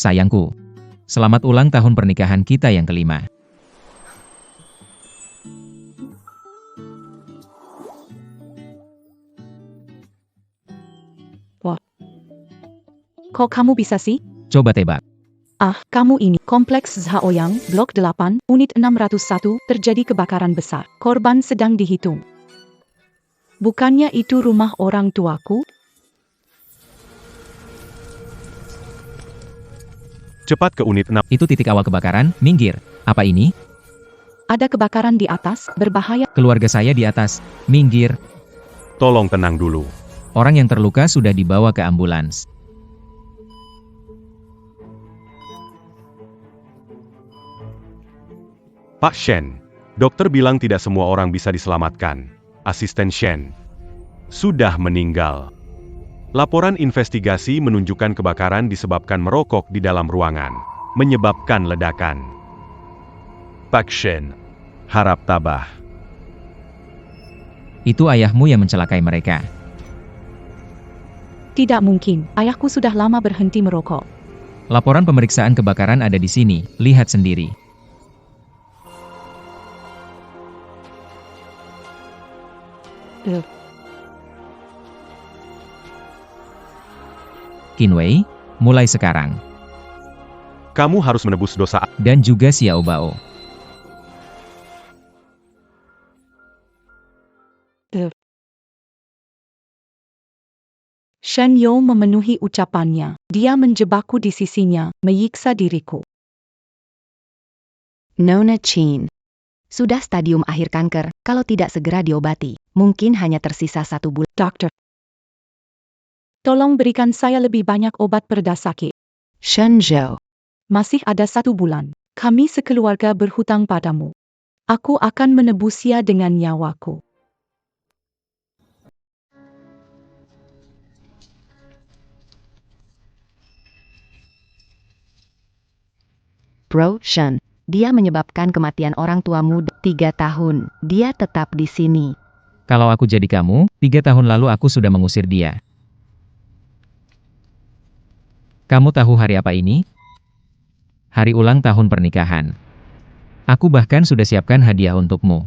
Sayangku, selamat ulang tahun pernikahan kita yang kelima. Wah, kok kamu bisa sih? Coba tebak. Kamu ini. Kompleks Zhaoyang, Blok 8, Unit 601, terjadi kebakaran besar. Korban sedang dihitung. Bukannya itu rumah orang tuaku? Cepat ke unit 6. Itu titik awal kebakaran, minggir. Apa ini? Ada kebakaran di atas, berbahaya. Keluarga saya di atas, minggir. Tolong tenang dulu. Orang yang terluka sudah dibawa ke ambulans. Pak Shen, dokter bilang tidak semua orang bisa diselamatkan. Asisten Shen sudah meninggal. Laporan investigasi menunjukkan kebakaran disebabkan merokok di dalam ruangan, menyebabkan ledakan. Pak Shen harap tabah. Itu ayahmu yang mencelakai mereka. Tidak mungkin, ayahku sudah lama berhenti merokok. Laporan pemeriksaan kebakaran ada di sini, lihat sendiri. Qinwei, mulai sekarang. Kamu harus menebus dosa. Dan juga Xiao Bao. Shen You memenuhi ucapannya. Dia menjebakku di sisinya, menyiksa diriku. Nona Chin. Sudah stadium akhir kanker, kalau tidak segera diobati, mungkin hanya tersisa 1 bulan. Dokter, tolong berikan saya lebih banyak obat pereda sakit. Shen Zhou. Masih ada 1 bulan. Kami sekeluarga berhutang padamu. Aku akan menebusnya dengan nyawaku. Bro Shen. Dia menyebabkan kematian orang tuamu 3 tahun. Dia tetap di sini. Kalau aku jadi kamu, 3 tahun lalu aku sudah mengusir dia. Kamu tahu hari apa ini? Hari ulang tahun pernikahan. Aku bahkan sudah siapkan hadiah untukmu.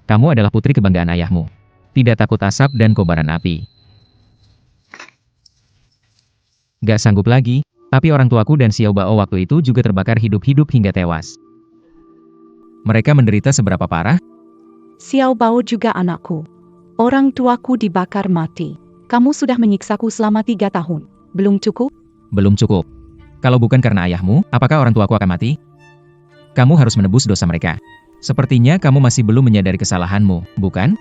Kamu adalah putri kebanggaan ayahmu. Tidak takut asap dan kobaran api. Gak sanggup lagi, tapi orang tuaku dan Xiao Bao waktu itu juga terbakar hidup-hidup hingga tewas. Mereka menderita seberapa parah? Xiao Bao juga anakku. Orang tuaku dibakar mati. Kamu sudah menyiksaku selama 3 tahun. Belum cukup? Belum cukup. Kalau bukan karena ayahmu, apakah orang tuaku akan mati? Kamu harus menebus dosa mereka. Sepertinya kamu masih belum menyadari kesalahanmu, bukan?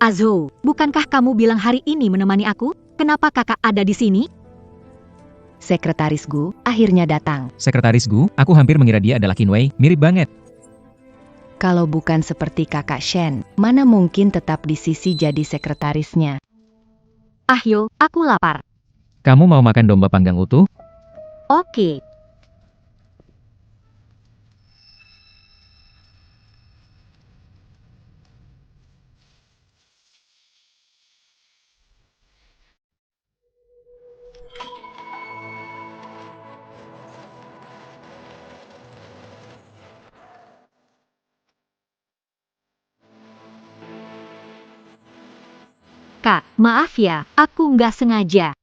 Azhou, bukankah kamu bilang hari ini menemani aku? Kenapa kakak ada di sini? Sekretaris Gu akhirnya datang. Sekretaris Gu, aku hampir mengira dia adalah Qinwei, mirip banget. Kalau bukan seperti kakak Shen, mana mungkin tetap di sisi jadi sekretarisnya. Ahyo, aku lapar. Kamu mau makan domba panggang utuh? Oke. Kak, maaf ya, aku nggak sengaja.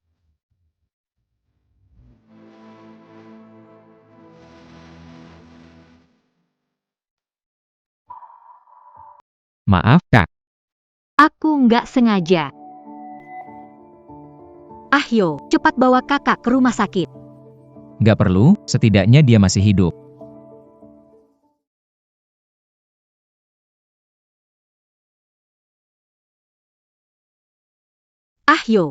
Maaf, Kak. Aku nggak sengaja. Ahyo, cepat bawa kakak ke rumah sakit. Gak perlu, setidaknya dia masih hidup. Ahyo,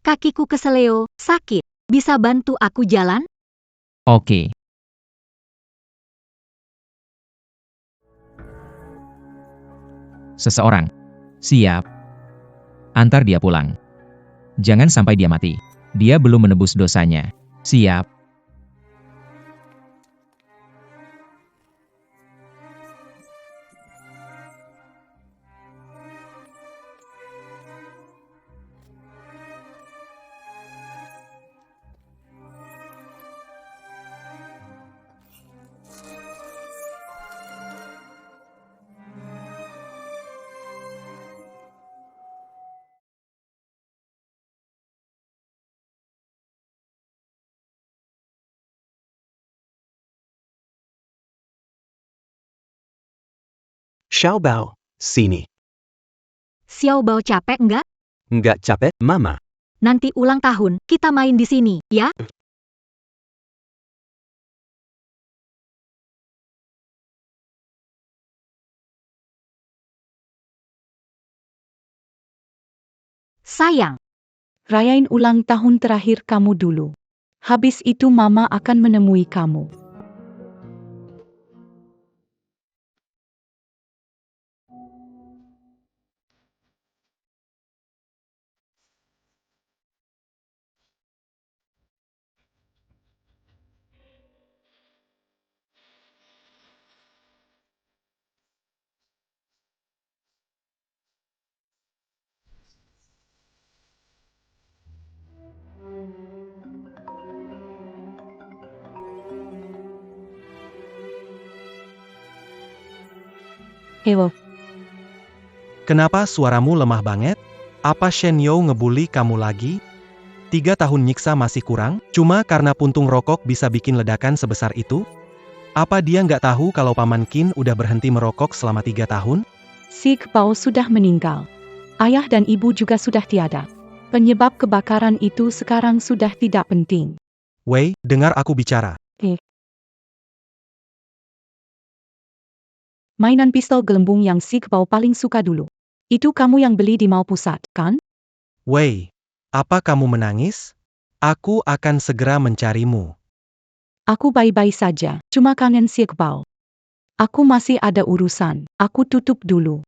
kakiku keseleo, sakit. Bisa bantu aku jalan? Oke. seseorang. Siap. Antar dia pulang. Jangan sampai dia mati. Dia belum menebus dosanya. Siap. Xiaobao, sini. Xiao Bao capek nggak? Nggak capek, Mama? Nanti ulang tahun, kita main di sini, ya? Sayang, Rayain ulang tahun terakhir kamu dulu. Habis itu Mama akan menemui kamu. Halo, Kenapa suaramu lemah banget? Apa Shen You ngebully kamu lagi? 3 tahun nyiksa masih kurang? Cuma karena puntung rokok bisa bikin ledakan sebesar itu? Apa dia nggak tahu kalau Paman Qin udah berhenti merokok selama 3 tahun? Si Kebao sudah meninggal. Ayah dan ibu juga sudah tiada. Penyebab kebakaran itu sekarang sudah tidak penting. Wei, dengar aku bicara. Mainan pistol gelembung yang si Kebao paling suka dulu. Itu kamu yang beli di mall pusat, kan? Wei, apa kamu menangis? Aku akan segera mencarimu. Aku baik-baik saja, cuma kangen si Kebao. Aku masih ada urusan, aku tutup dulu.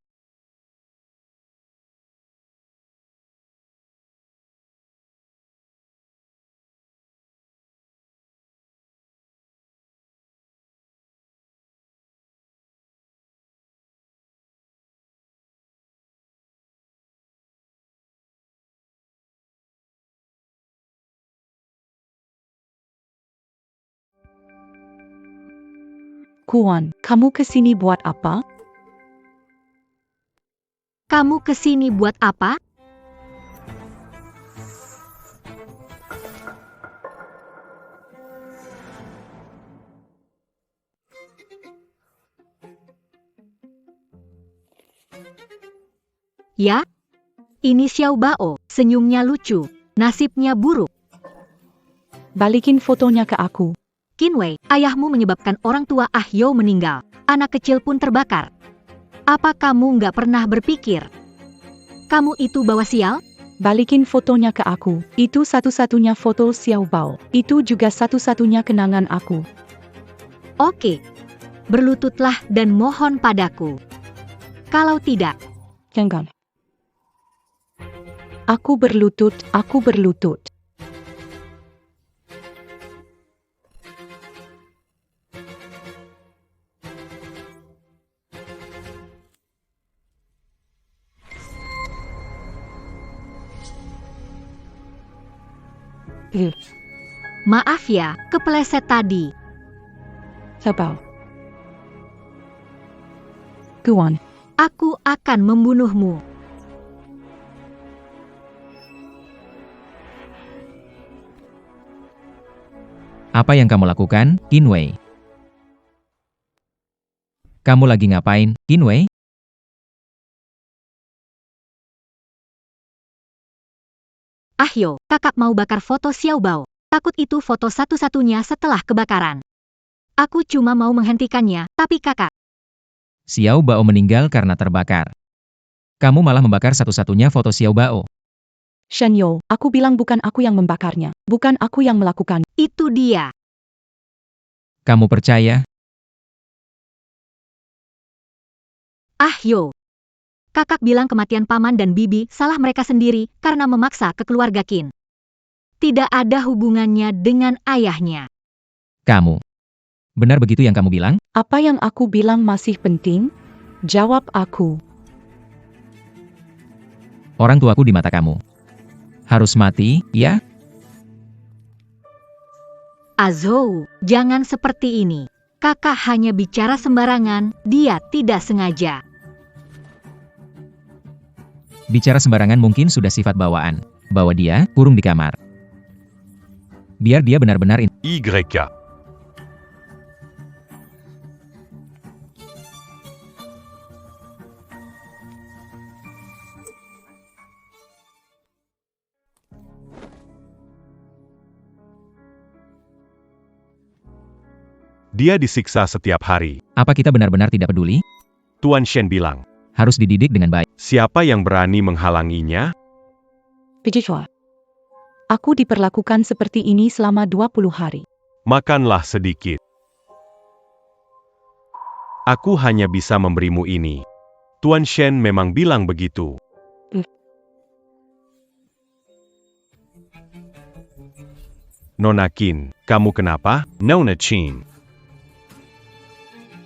Kuan, kamu kesini buat apa? kamu kesini buat apa? Ya? Ini Xiao Bao, senyumnya lucu, nasibnya buruk. Balikin fotonya ke aku. Qinwei, ayahmu menyebabkan orang tua Ah Yo meninggal. Anak kecil pun terbakar. Apa kamu nggak pernah berpikir? Kamu itu bawa sial? Balikin fotonya ke aku. Itu satu-satunya foto Xiao Bao. Itu juga satu-satunya kenangan aku. Oke. Berlututlah dan mohon padaku. Kalau tidak, Jangan. Aku berlutut, aku berlutut. maaf ya, kepleset tadi. Sabau. Kuan. Aku akan membunuhmu. Apa yang kamu lakukan, Qinwei? Kamu lagi ngapain, Qinwei? Ah Yo, kakak mau bakar foto Xiao Bao. Takut itu foto satu-satunya setelah kebakaran. Aku cuma mau menghentikannya, tapi kakak. Xiao Bao meninggal karena terbakar. Kamu malah membakar satu-satunya foto Xiao Bao. Shen Yo, aku bilang bukan aku yang membakarnya. Bukan aku yang melakukan. Itu dia. Kamu percaya? Ah Yo. Kakak bilang kematian paman dan bibi salah mereka sendiri karena memaksa ke keluarga Qin. Tidak ada hubungannya dengan ayahnya. Kamu. Benar begitu yang kamu bilang? Apa yang aku bilang masih penting? Jawab aku. Orang tuaku di mata kamu. Harus mati, ya? Azhou, jangan seperti ini. Kakak hanya bicara sembarangan, dia tidak sengaja. Bicara sembarangan mungkin sudah sifat bawaan. Bawa dia, kurung di kamar. Biar dia benar-benar YK. Dia disiksa setiap hari. Apa kita benar-benar tidak peduli? Tuan Shen bilang. Harus dididik dengan baik. Siapa yang berani menghalanginya? Begitu. Aku diperlakukan seperti ini selama 20 hari. Makanlah sedikit. Aku hanya bisa memberimu ini. Tuan Shen memang bilang begitu. Nona Qin, kamu kenapa? Nona Qin.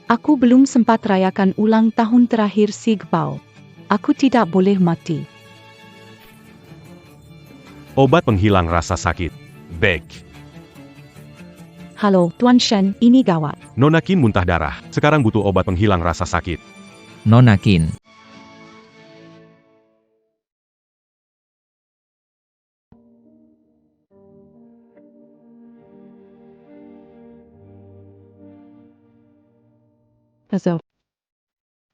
Aku belum sempat rayakan ulang tahun terakhir Sigbao. Aku tidak boleh mati. Obat penghilang rasa sakit. Baik. Halo, Tuan Shen, ini gawat. Nona Qin muntah darah. Sekarang butuh obat penghilang rasa sakit. Nona Qin.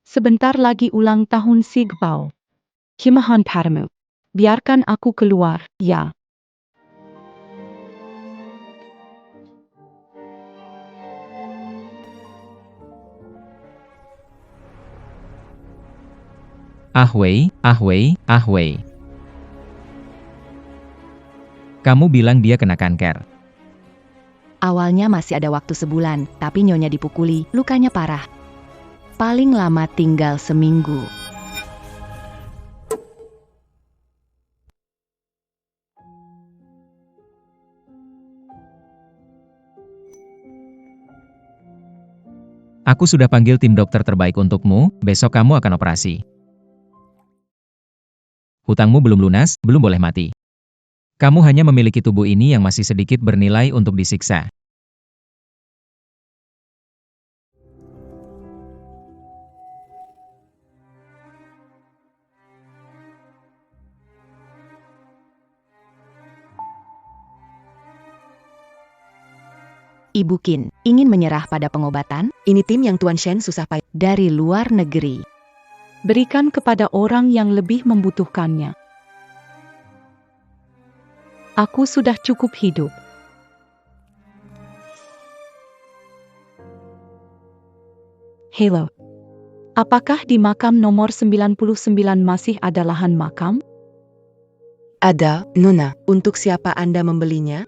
Sebentar lagi ulang tahun Sigbao. Himahan padamu. Biarkan aku keluar, ya. Ahwei, Ahwei, Ahwei. Kamu bilang dia kena kanker. Awalnya masih ada waktu sebulan, tapi Nyonya dipukuli, lukanya parah. Paling lama tinggal seminggu. Aku sudah panggil tim dokter terbaik untukmu, besok kamu akan operasi. Hutangmu belum lunas, belum boleh mati. Kamu hanya memiliki tubuh ini yang masih sedikit bernilai untuk disiksa. Ibu Qin, ingin menyerah pada pengobatan? Ini tim yang Tuan Shen susah payah. Dari luar negeri. Berikan kepada orang yang lebih membutuhkannya. Aku sudah cukup hidup. Halo. Apakah di makam nomor 99 masih ada lahan makam? Ada, Nona. Untuk siapa Anda membelinya?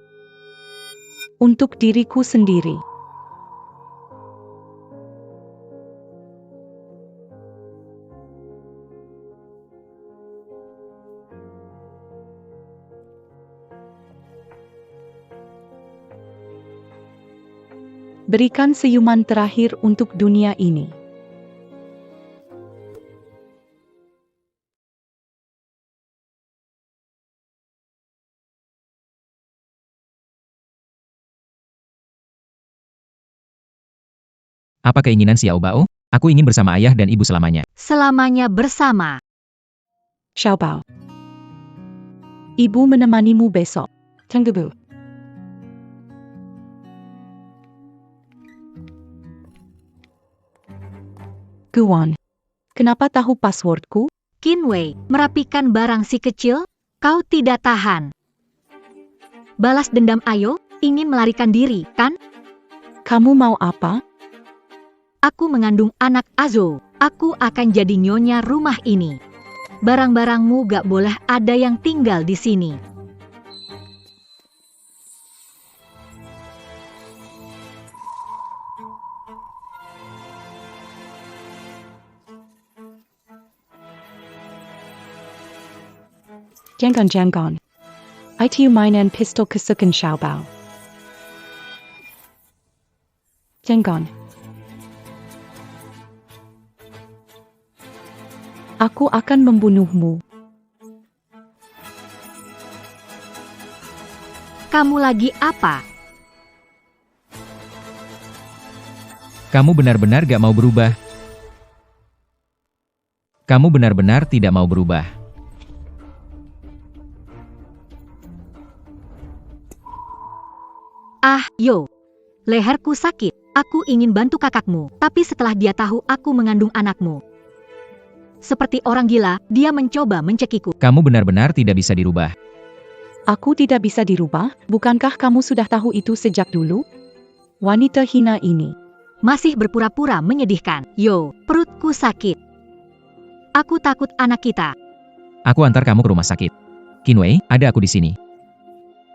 Untuk diriku sendiri. Berikan senyuman terakhir untuk dunia ini. Apa keinginan Xiao Bao? Aku ingin bersama ayah dan ibu selamanya. Selamanya bersama. Xiao Bao. Ibu menemanimu besok. Tunggu. Guan. Kenapa tahu passwordku? Qin Wei, merapikan barang si kecil? Kau tidak tahan. Balas dendam ayo, ingin melarikan diri, kan? Kamu mau apa? Aku mengandung anak Azhou. Aku akan jadi nyonya rumah ini. Barang-barangmu gak boleh ada yang tinggal di sini. Jangan. Itu mainan pistol kesukaan Xiaobao. Jangan. Aku akan membunuhmu. Kamu lagi apa? Kamu benar-benar gak mau berubah. Kamu benar-benar tidak mau berubah. Ah, Yo. Leherku sakit. Aku ingin bantu kakakmu, tapi setelah dia tahu aku mengandung anakmu. Seperti orang gila, dia mencoba mencekiku. Kamu benar-benar tidak bisa dirubah. Aku tidak bisa dirubah, bukankah kamu sudah tahu itu sejak dulu? Wanita hina ini. Masih berpura-pura menyedihkan. Yo, perutku sakit. Aku takut anak kita. Aku antar kamu ke rumah sakit. Qinwei, ada aku di sini.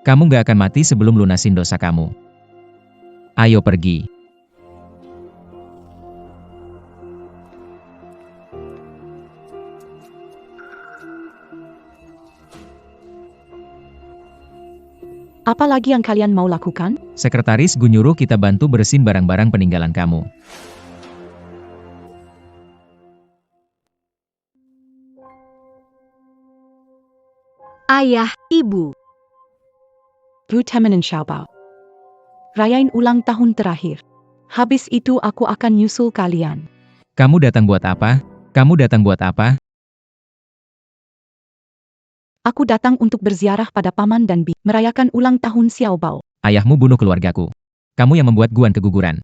Kamu gak akan mati sebelum lunasin dosa kamu. Ayo pergi. Apa lagi yang kalian mau lakukan? Sekretaris Gu nyuruh kita bantu bersihin barang-barang peninggalan kamu. Ayah, ibu. Bu Temenan Xiaobao. Rayain ulang tahun terakhir. Habis itu aku akan nyusul kalian. Kamu datang buat apa? Kamu datang buat apa? Aku datang untuk berziarah pada paman dan bi, merayakan ulang tahun Xiaobao. Ayahmu bunuh keluargaku. Kamu yang membuat Guan keguguran.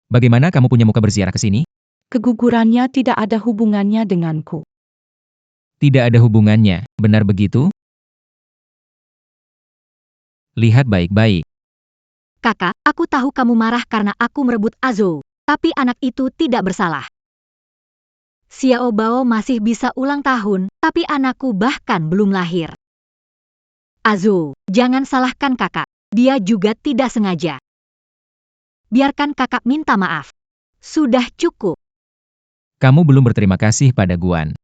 Bagaimana kamu punya muka berziarah ke sini? Kegugurannya tidak ada hubungannya denganku. Tidak ada hubungannya, benar begitu? Lihat baik-baik. Kakak, aku tahu kamu marah karena aku merebut Azo. Tapi anak itu tidak bersalah. Xiao Bao masih bisa ulang tahun, tapi anakku bahkan belum lahir. Azo, jangan salahkan kakak. Dia juga tidak sengaja. Biarkan kakak minta maaf. Sudah cukup. Kamu belum berterima kasih pada Guan.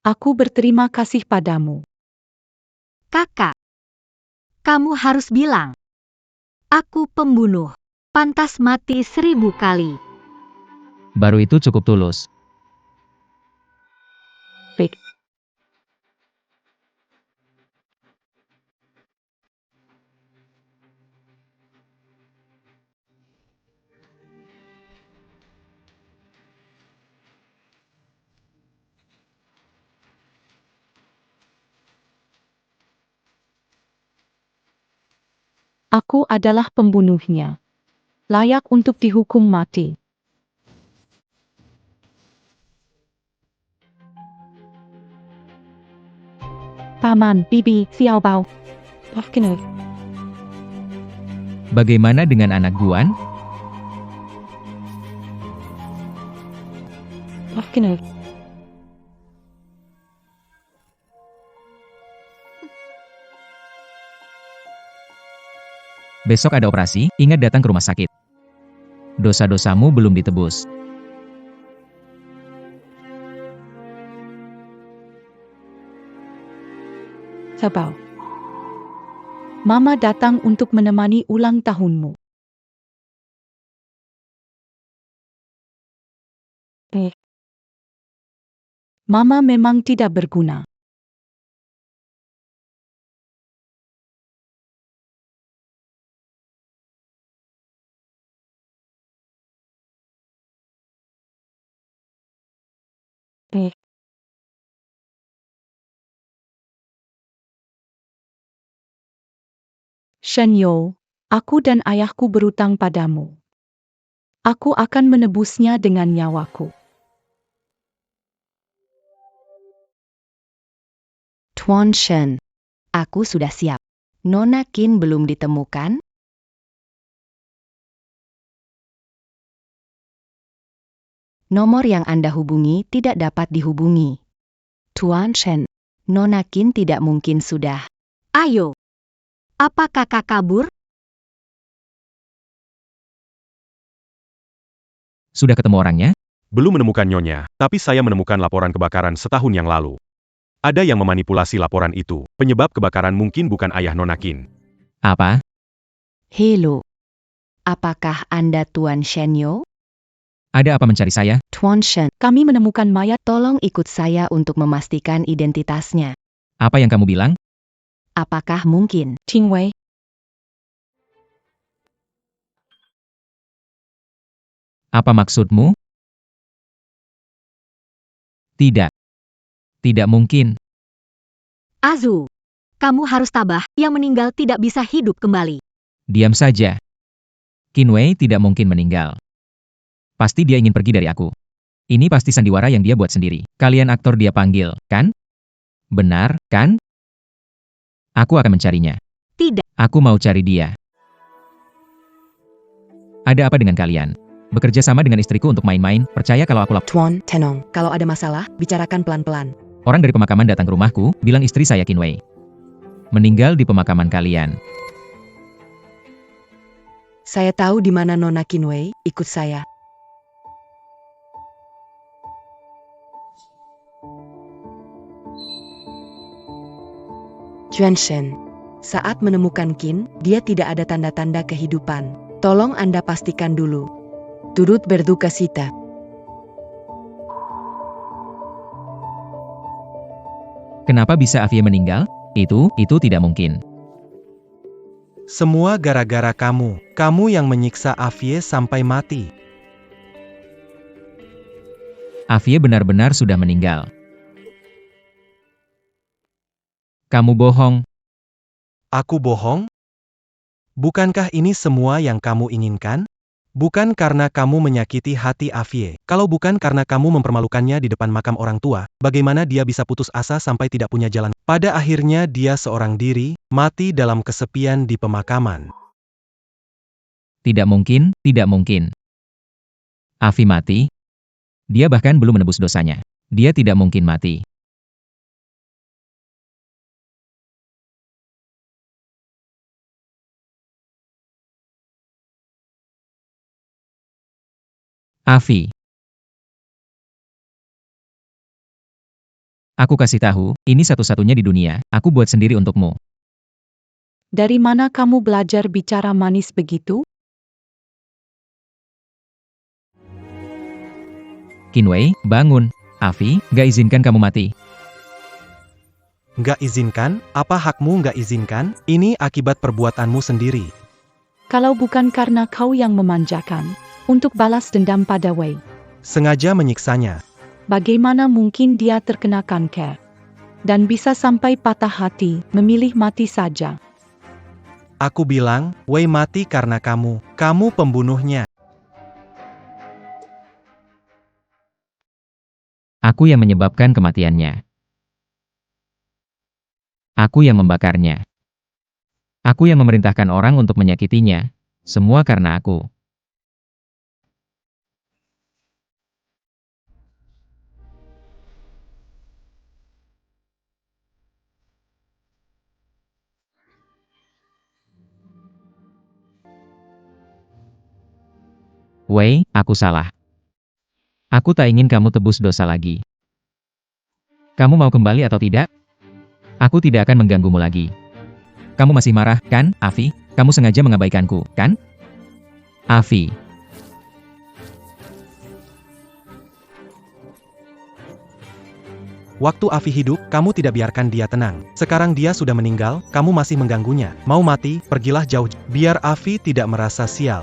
Aku berterima kasih padamu. Kakak, kamu harus bilang, aku pembunuh, pantas mati 1000 kali. Baru itu cukup tulus. Baik. Aku adalah pembunuhnya. Layak untuk dihukum mati. Paman, Bibi, Xiaobao. Bahkan Bagaimana dengan anak Guan? Besok ada operasi, ingat datang ke rumah sakit. Dosa-dosamu belum ditebus. Xiaobao. Mama datang untuk menemani ulang tahunmu. Mama memang tidak berguna. Shen Yo, aku dan ayahku berutang padamu. Aku akan menebusnya dengan nyawaku. Tuan Shen, aku sudah siap. Nona Qin belum ditemukan? Nomor yang Anda hubungi tidak dapat dihubungi. Tuan Shen, Nona Qin tidak mungkin sudah. Ayo. Apa kakak kabur? Sudah ketemu orangnya? Belum menemukan Nyonya, tapi saya menemukan laporan kebakaran setahun yang lalu. Ada yang memanipulasi laporan itu. Penyebab kebakaran mungkin bukan ayah Nona Qin. Apa? Hello. Apakah Anda Tuan Shenyo? Ada apa mencari saya? Tuan Shen, Kami menemukan mayat. tolong ikut saya untuk memastikan identitasnya. Apa yang kamu bilang? Apakah mungkin? Qingwei. Apa maksudmu? Tidak. Tidak mungkin. Azu, kamu harus tabah, yang meninggal tidak bisa hidup kembali. Diam saja. Qinwei tidak mungkin meninggal. Pasti dia ingin pergi dari aku. Ini pasti sandiwara yang dia buat sendiri. Kalian aktor dia panggil, kan? Benar, kan? Aku akan mencarinya. Tidak. Aku mau cari dia. Ada apa dengan kalian? Bekerja sama dengan istriku untuk main-main, percaya kalau aku Tuan Tenong, kalau ada masalah, bicarakan pelan-pelan. Orang dari pemakaman datang ke rumahku, bilang istri saya Qinwei meninggal di pemakaman kalian. Saya tahu di mana Nona Qinwei, ikut saya. Juan Shen, saat menemukan Qin, dia tidak ada tanda-tanda kehidupan. Tolong Anda pastikan dulu. Turut berduka cita. Kenapa bisa Afie meninggal? Itu tidak mungkin. Semua gara-gara kamu. Kamu yang menyiksa Afie sampai mati. Afie benar-benar sudah meninggal. Kamu bohong. Aku bohong? Bukankah ini semua yang kamu inginkan? Bukan karena kamu menyakiti hati Afie. Kalau bukan karena kamu mempermalukannya di depan makam orang tua, bagaimana dia bisa putus asa sampai tidak punya jalan? Pada akhirnya dia seorang diri, mati dalam kesepian di pemakaman. Tidak mungkin, tidak mungkin. Afie mati? Dia bahkan belum menebus dosanya. Dia tidak mungkin mati. Afie. Aku kasih tahu, ini satu-satunya di dunia, aku buat sendiri untukmu. Dari mana kamu belajar bicara manis begitu? Qinwei, bangun. Afie, gak izinkan kamu mati. Nggak izinkan? Apa hakmu nggak izinkan? Ini akibat perbuatanmu sendiri. Kalau bukan karena kau yang memanjakan, untuk balas dendam pada Wei, Sengaja menyiksanya. bagaimana mungkin dia terkena kanker? Dan bisa sampai patah hati, memilih mati saja. Aku bilang, Wei mati karena kamu. Kamu pembunuhnya. Aku yang menyebabkan kematiannya. Aku yang membakarnya. Aku yang memerintahkan orang untuk menyakitinya. Semua karena aku. Wei, aku salah. Aku tak ingin kamu tebus dosa lagi. Kamu mau kembali atau tidak? Aku tidak akan mengganggumu lagi. Kamu masih marah, kan, Afie? Kamu sengaja mengabaikanku, kan? Afie. Waktu Afie hidup, kamu tidak biarkan dia tenang. Sekarang dia sudah meninggal, kamu masih mengganggunya. Mau mati, pergilah jauh. Biar Afie tidak merasa sial.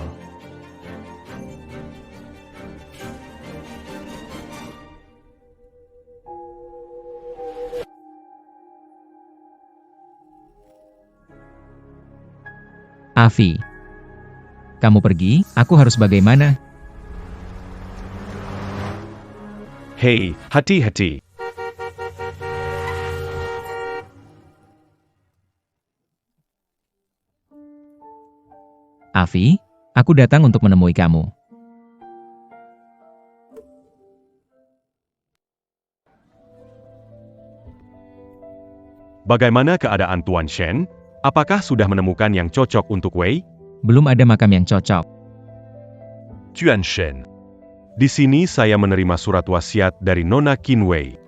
Afie. Kamu pergi, aku harus bagaimana? Hei, hati-hati. Afie, aku datang untuk menemui kamu. Bagaimana keadaan Tuan Shen? Apakah sudah menemukan yang cocok untuk Wei? Belum ada makam yang cocok. Juan Shen. Di sini saya menerima surat wasiat dari Nona Qinwei.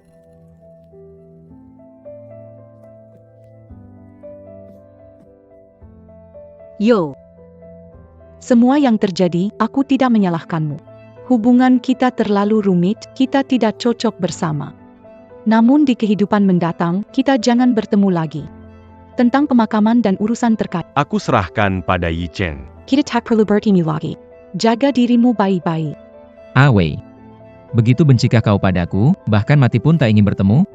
Yo, Semua yang terjadi, aku tidak menyalahkanmu. Hubungan kita terlalu rumit, kita tidak cocok bersama. Namun di kehidupan mendatang, kita jangan bertemu lagi. Tentang pemakaman dan urusan terkait, Aku serahkan pada Yi Chen. kita tak perlu bertemu lagi. Jaga dirimu baik-baik. Wei. Begitu bencikah kau padaku, bahkan mati pun tak ingin bertemu?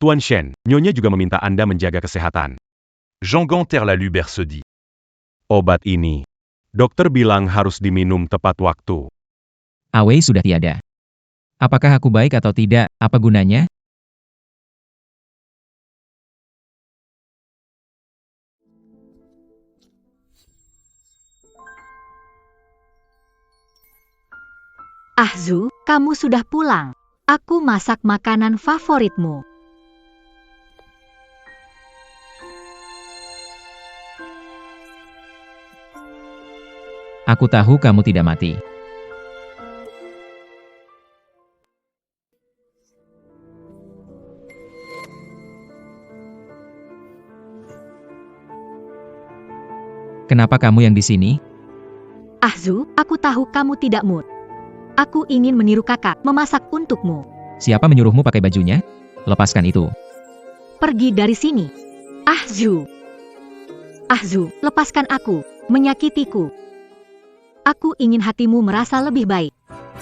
Tuan Shen, Nyonya juga meminta Anda menjaga kesehatan. Jean Ganter la Luberce. Obat ini, dokter bilang harus diminum tepat waktu. Wei sudah tiada. Apakah aku baik atau tidak, apa gunanya? Ahzu, kamu sudah pulang. Aku masak makanan favoritmu. Aku tahu kamu tidak mati. Kenapa kamu yang di sini? Ahzu, aku tahu kamu tidak mood. Aku ingin meniru kakak memasak untukmu. Siapa menyuruhmu pakai bajunya? Lepaskan itu. Pergi dari sini. Ahzu. Ahzu, lepaskan aku. Menyakitiku. Aku ingin hatimu merasa lebih baik.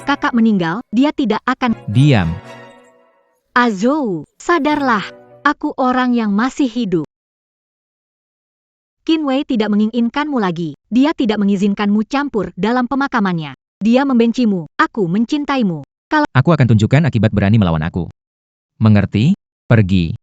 Kakak meninggal, dia tidak akan... Diam. Ahzu, sadarlah. Aku orang yang masih hidup. Qinwei tidak menginginkanmu lagi. Dia tidak mengizinkanmu campur dalam pemakamannya. Dia membencimu. Aku mencintaimu. Aku akan tunjukkan akibat berani melawan aku. Mengerti? Pergi.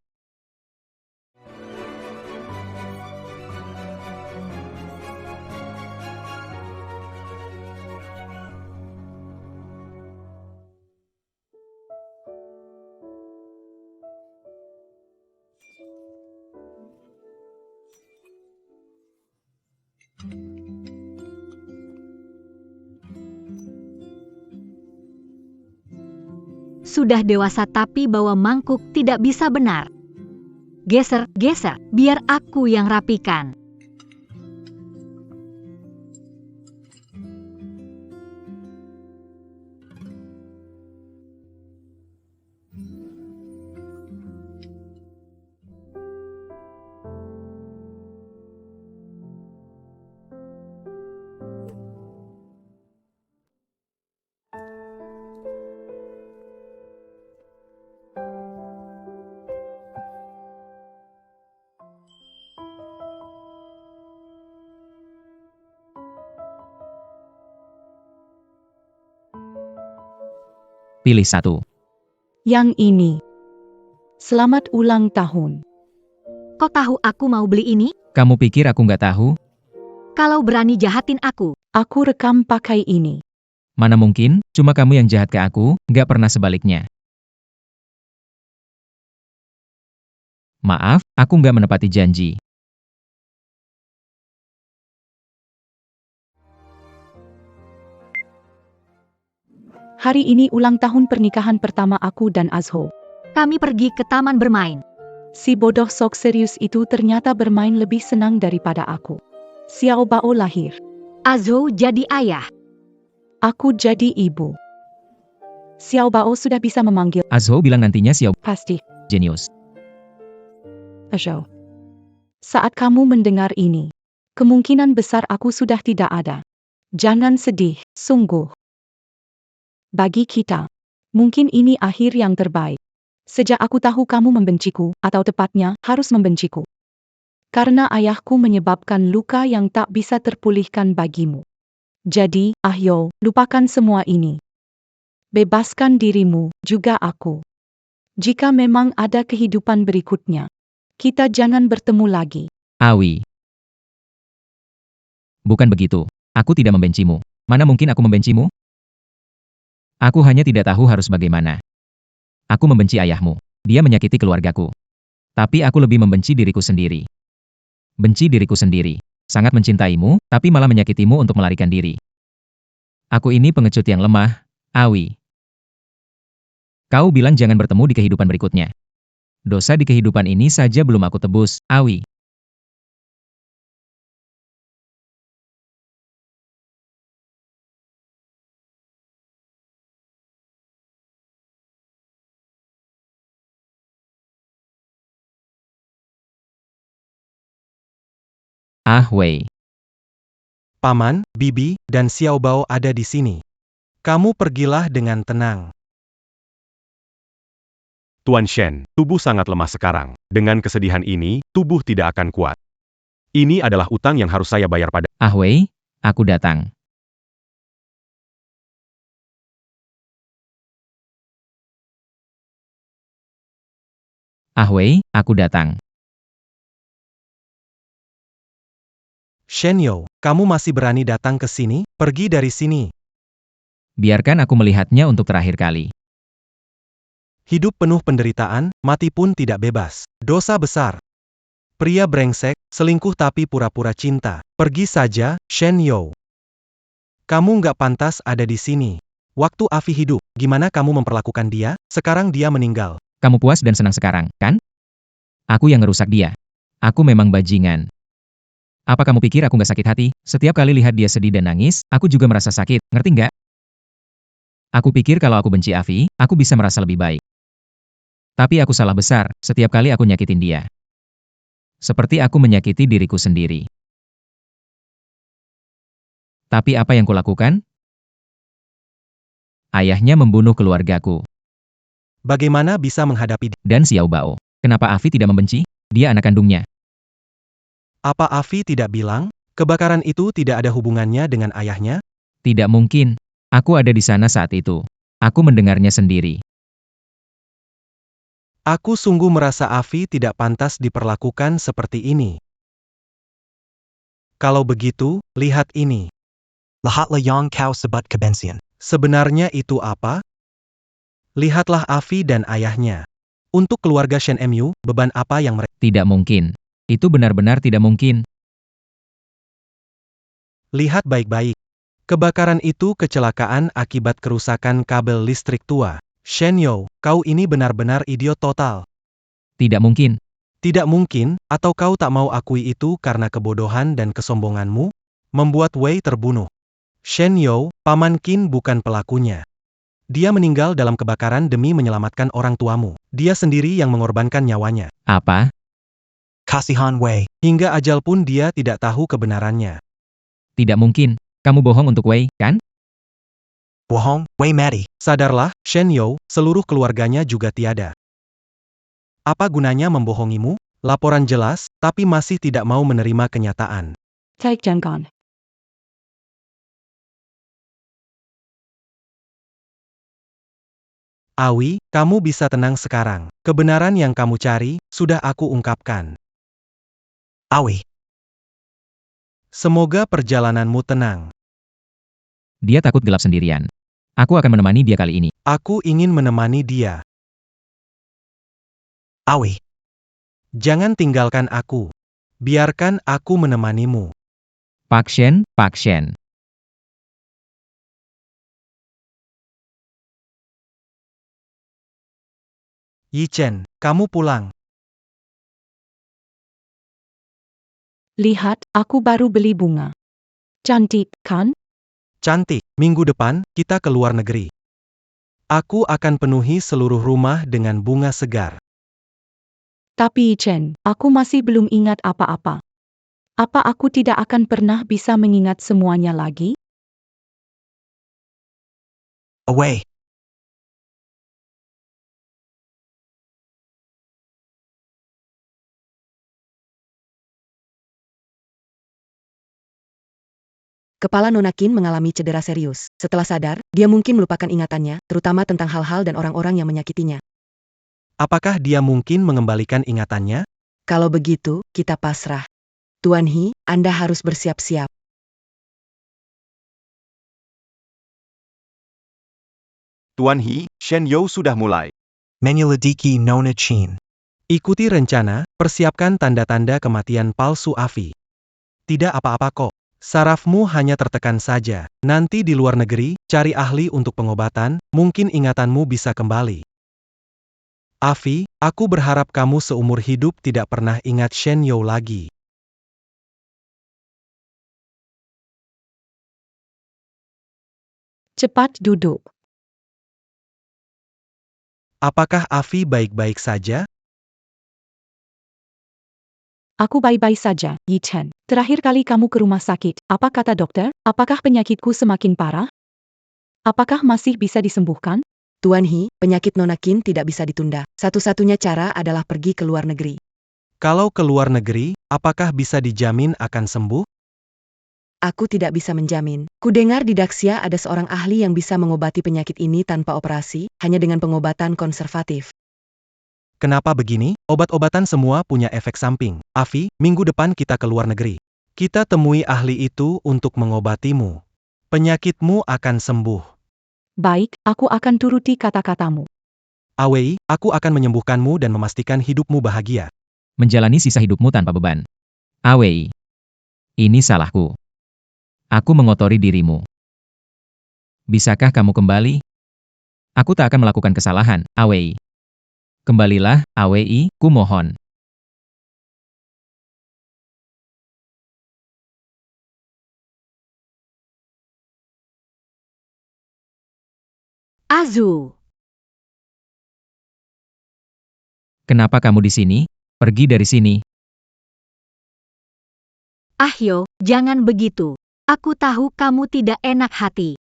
Sudah dewasa tapi bawa mangkuk tidak bisa benar. Geser, geser, biar aku yang rapikan. Pilih satu. Yang ini. Selamat ulang tahun. Kok tahu aku mau beli ini? Kamu pikir aku nggak tahu? Kalau berani jahatin aku. Aku rekam pakai ini. Mana mungkin, cuma kamu yang jahat ke aku, nggak pernah sebaliknya. Maaf, aku nggak menepati janji. Hari ini ulang tahun pernikahan pertama aku dan Azho. Kami pergi ke taman bermain. Si bodoh sok serius itu ternyata bermain lebih senang daripada aku. Xiao Bao lahir. Azhou jadi ayah. Aku jadi ibu. Xiao Bao sudah bisa memanggil. Azhou bilang nantinya Xiao Pasti. jenius. Azhou. Saat kamu mendengar ini, kemungkinan besar aku sudah tidak ada. Jangan sedih, sungguh. Bagi kita, mungkin ini akhir yang terbaik. Sejak aku tahu kamu membenciku, atau tepatnya, harus membenciku. Karena ayahku menyebabkan luka yang tak bisa terpulihkan bagimu. Jadi, Ahyo, lupakan semua ini. Bebaskan dirimu, juga aku. Jika memang ada kehidupan berikutnya, kita jangan bertemu lagi. Awi. Bukan begitu. Aku tidak membencimu. Mana mungkin aku membencimu? Aku hanya tidak tahu harus bagaimana. Aku membenci ayahmu. Dia menyakiti keluargaku. Tapi aku lebih membenci diriku sendiri. Benci diriku sendiri. Sangat mencintaimu, tapi malah menyakitimu untuk melarikan diri. Aku ini pengecut yang lemah, Awi. Kau bilang jangan bertemu di kehidupan berikutnya. Dosa di kehidupan ini saja belum aku tebus, Awi. Ah Wei. Paman, Bibi, dan Xiao Bao ada di sini. Kamu pergilah dengan tenang. Tuan Shen, tubuh sangat lemah sekarang. Dengan kesedihan ini, tubuh tidak akan kuat. Ini adalah utang yang harus saya bayar pada... Ah Wei, aku datang. Ah Wei, aku datang. Shen You, kamu masih berani datang ke sini? Pergi dari sini. Biarkan aku melihatnya untuk terakhir kali. Hidup penuh penderitaan, mati pun tidak bebas. Dosa besar. Pria brengsek, selingkuh tapi pura-pura cinta. Pergi saja, Shen You. Kamu nggak pantas ada di sini. Waktu Avi hidup, gimana kamu memperlakukan dia? Sekarang dia meninggal. Kamu puas dan senang sekarang, kan? Aku yang ngerusak dia. Aku memang bajingan. Apa kamu pikir aku nggak sakit hati? Setiap kali lihat dia sedih dan nangis, aku juga merasa sakit, ngerti nggak? Aku pikir kalau aku benci Avi, aku bisa merasa lebih baik. Tapi aku salah besar, setiap kali aku nyakitin dia. Seperti aku menyakiti diriku sendiri. Tapi apa yang kulakukan? Ayahnya membunuh keluargaku. Bagaimana bisa menghadapi dia? Dan Xiao Bao. Kenapa Avi tidak membenci? Dia anak kandungnya. Apa Avi tidak bilang? Kebakaran itu tidak ada hubungannya dengan ayahnya? Tidak mungkin. Aku ada di sana saat itu. Aku mendengarnya sendiri. Aku sungguh merasa Avi tidak pantas diperlakukan seperti ini. Kalau begitu, lihat ini. Lahat layang kau sebat kebensian. Sebenarnya itu apa? Lihatlah Avi dan ayahnya. Untuk keluarga Shen Mu, beban apa yang mereka... Tidak mungkin. Itu benar-benar tidak mungkin. Lihat baik-baik. Kebakaran itu kecelakaan akibat kerusakan kabel listrik tua. Shen You, kau ini benar-benar idiot total. Tidak mungkin. Tidak mungkin, atau kau tak mau akui itu karena kebodohan dan kesombonganmu? Membuat Wei terbunuh. Shen You, Paman Qin bukan pelakunya. Dia meninggal dalam kebakaran demi menyelamatkan orang tuamu. Dia sendiri yang mengorbankan nyawanya. Apa? Kasihan Wei. Hingga ajal pun dia tidak tahu kebenarannya. Tidak mungkin. Kamu bohong untuk Wei, kan? Bohong, Wei mati. Sadarlah, Shen You, seluruh keluarganya juga tiada. Apa gunanya membohongimu? Laporan jelas, tapi masih tidak mau menerima kenyataan. Take Jangon. Awi, kamu bisa tenang sekarang. Kebenaran yang kamu cari, sudah aku ungkapkan. Awi. Semoga perjalananmu tenang. Dia takut gelap sendirian. Aku akan menemani dia kali ini. Aku ingin menemani dia. Awi. Jangan tinggalkan aku. Biarkan aku menemanimu. Pak Shen, Pak Shen. Yi Chen, kamu pulang. Lihat, aku baru beli bunga. Cantik, kan? Cantik, minggu depan, kita ke luar negeri. Aku akan penuhi seluruh rumah dengan bunga segar. Tapi Chen, aku masih belum ingat apa-apa. Apa aku tidak akan pernah bisa mengingat semuanya lagi? Away. Kepala Nona Qin mengalami cedera serius. Setelah sadar, dia mungkin melupakan ingatannya, terutama tentang hal-hal dan orang-orang yang menyakitinya. Apakah dia mungkin mengembalikan ingatannya? Kalau begitu, kita pasrah. Tuan He, Anda harus bersiap-siap. Tuan He, Shen You sudah mulai. Menyelidiki Nona Qin. Ikuti rencana, Persiapkan tanda-tanda kematian palsu Afi. Tidak apa-apa kok. Sarafmu hanya tertekan saja. Nanti di luar negeri, cari ahli untuk pengobatan, mungkin ingatanmu bisa kembali. Afi, aku berharap kamu seumur hidup tidak pernah ingat Shen You lagi. Cepat duduk. Apakah Afi baik-baik saja? Aku baik-baik saja, Yi Chen. Terakhir kali kamu ke rumah sakit, apa kata dokter? Apakah penyakitku semakin parah? Apakah masih bisa disembuhkan? Tuan He, penyakit Nona Qin tidak bisa ditunda. Satu-satunya cara adalah pergi ke luar negeri. Kalau ke luar negeri, apakah bisa dijamin akan sembuh? Aku tidak bisa menjamin. Kudengar di Daxia ada seorang ahli yang bisa mengobati penyakit ini tanpa operasi, hanya dengan pengobatan konservatif. Kenapa begini? Obat-obatan semua punya efek samping. Afi, minggu depan kita ke luar negeri. Kita temui ahli itu untuk mengobatimu. Penyakitmu akan sembuh. Baik, aku akan turuti kata-katamu. Awei, aku akan menyembuhkanmu dan memastikan hidupmu bahagia. Menjalani sisa hidupmu tanpa beban. Awei. Ini salahku. Aku mengotori dirimu. Bisakah kamu kembali? Aku tak akan melakukan kesalahan, Awei. Kembalilah, Awei, ku mohon. Azu, Kenapa kamu di sini? Pergi dari sini. Ahyo, jangan begitu. Aku tahu kamu tidak enak hati.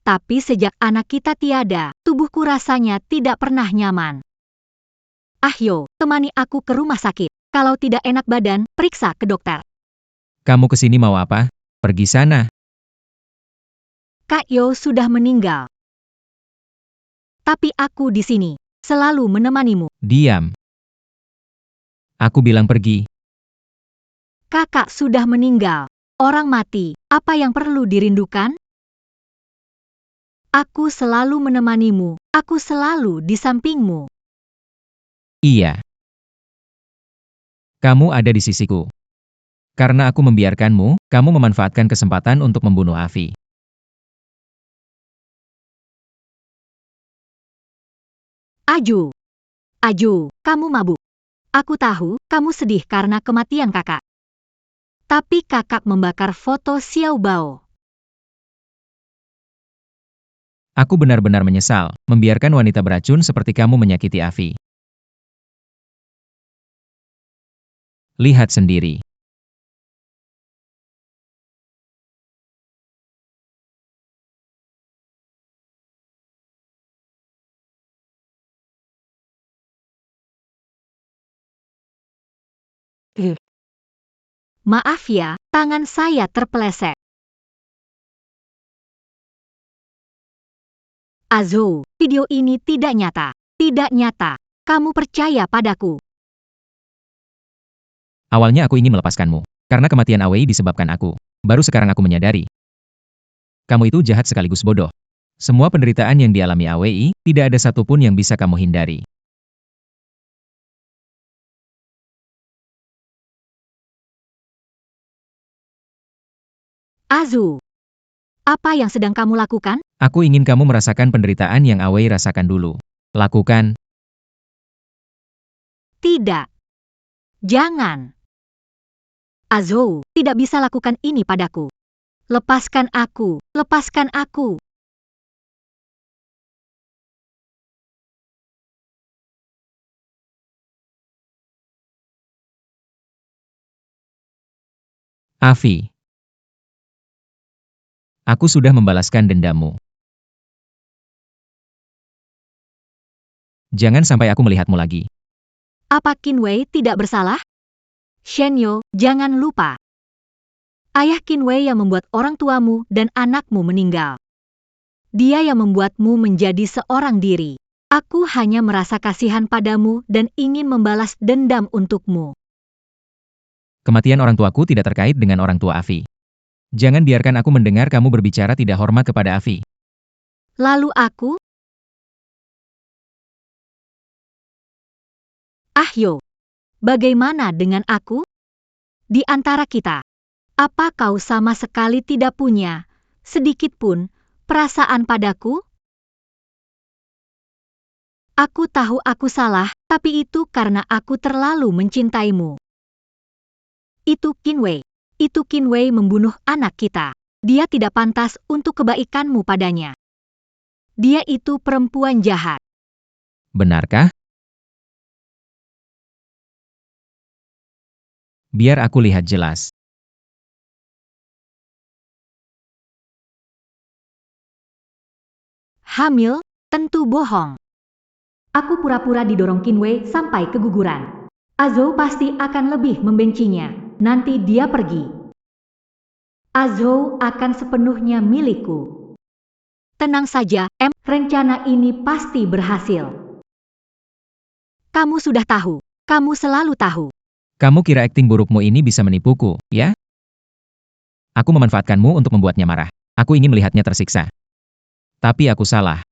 Tapi sejak anak kita tiada, tubuhku rasanya tidak pernah nyaman. Ahyo, temani aku ke rumah sakit. Kalau tidak enak badan, periksa ke dokter. Kamu kesini mau apa? Pergi sana. Kak Yo sudah meninggal. Tapi aku di sini, selalu menemanimu. Diam. Aku bilang pergi. Kakak sudah meninggal. Orang mati, apa yang perlu dirindukan? Aku selalu menemanimu, aku selalu di sampingmu. Iya. Kamu ada di sisiku. Karena aku membiarkanmu, kamu memanfaatkan kesempatan untuk membunuh Afi. Aju. Aju, kamu mabuk. Aku tahu, kamu sedih karena kematian kakak. Tapi kakak membakar foto Xiao Bao. Aku benar-benar menyesal, membiarkan wanita beracun seperti kamu menyakiti Afi. Lihat sendiri. Maaf ya, tangan saya terpeleset. Azo, video ini tidak nyata. Tidak nyata. Kamu percaya padaku. Awalnya aku ingin melepaskanmu. Karena kematian Awei disebabkan aku. Baru sekarang aku menyadari. Kamu itu jahat sekaligus bodoh. Semua penderitaan yang dialami Awei, tidak ada satupun yang bisa kamu hindari. Azu, apa yang sedang kamu lakukan? Aku ingin kamu merasakan penderitaan yang Awei rasakan dulu. Lakukan. Tidak. Jangan. Azo, tidak bisa lakukan ini padaku. Lepaskan aku, lepaskan aku. Afi. Aku sudah membalaskan dendammu. Jangan sampai aku melihatmu lagi. Apa Qinwei tidak bersalah? Shenyo, jangan lupa. Ayah Qinwei yang membuat orang tuamu dan anakmu meninggal. Dia yang membuatmu menjadi seorang diri. Aku hanya merasa kasihan padamu dan ingin membalas dendam untukmu. Kematian orang tuaku tidak terkait dengan orang tua Afi. Jangan biarkan aku mendengar kamu berbicara tidak hormat kepada Afi. Lalu aku? Ahyo, Bagaimana dengan aku? Di antara kita, apa kau sama sekali tidak punya, sedikit pun, perasaan padaku? Aku tahu aku salah, tapi itu karena aku terlalu mencintaimu. Itu Qinwei. Itu Qinwei membunuh anak kita. Dia tidak pantas untuk kebaikanmu padanya. Dia itu perempuan jahat. Benarkah? Biar aku lihat jelas. Hamil? Tentu bohong. Aku pura-pura didorong Qinwei sampai keguguran. Azhou pasti akan lebih membencinya. Nanti dia pergi. Azhou akan sepenuhnya milikku. Tenang saja, rencana ini pasti berhasil. Kamu sudah tahu. Kamu selalu tahu. Kamu kira akting burukmu ini bisa menipuku, ya? Aku memanfaatkanmu untuk membuatnya marah. Aku ingin melihatnya tersiksa. Tapi aku salah.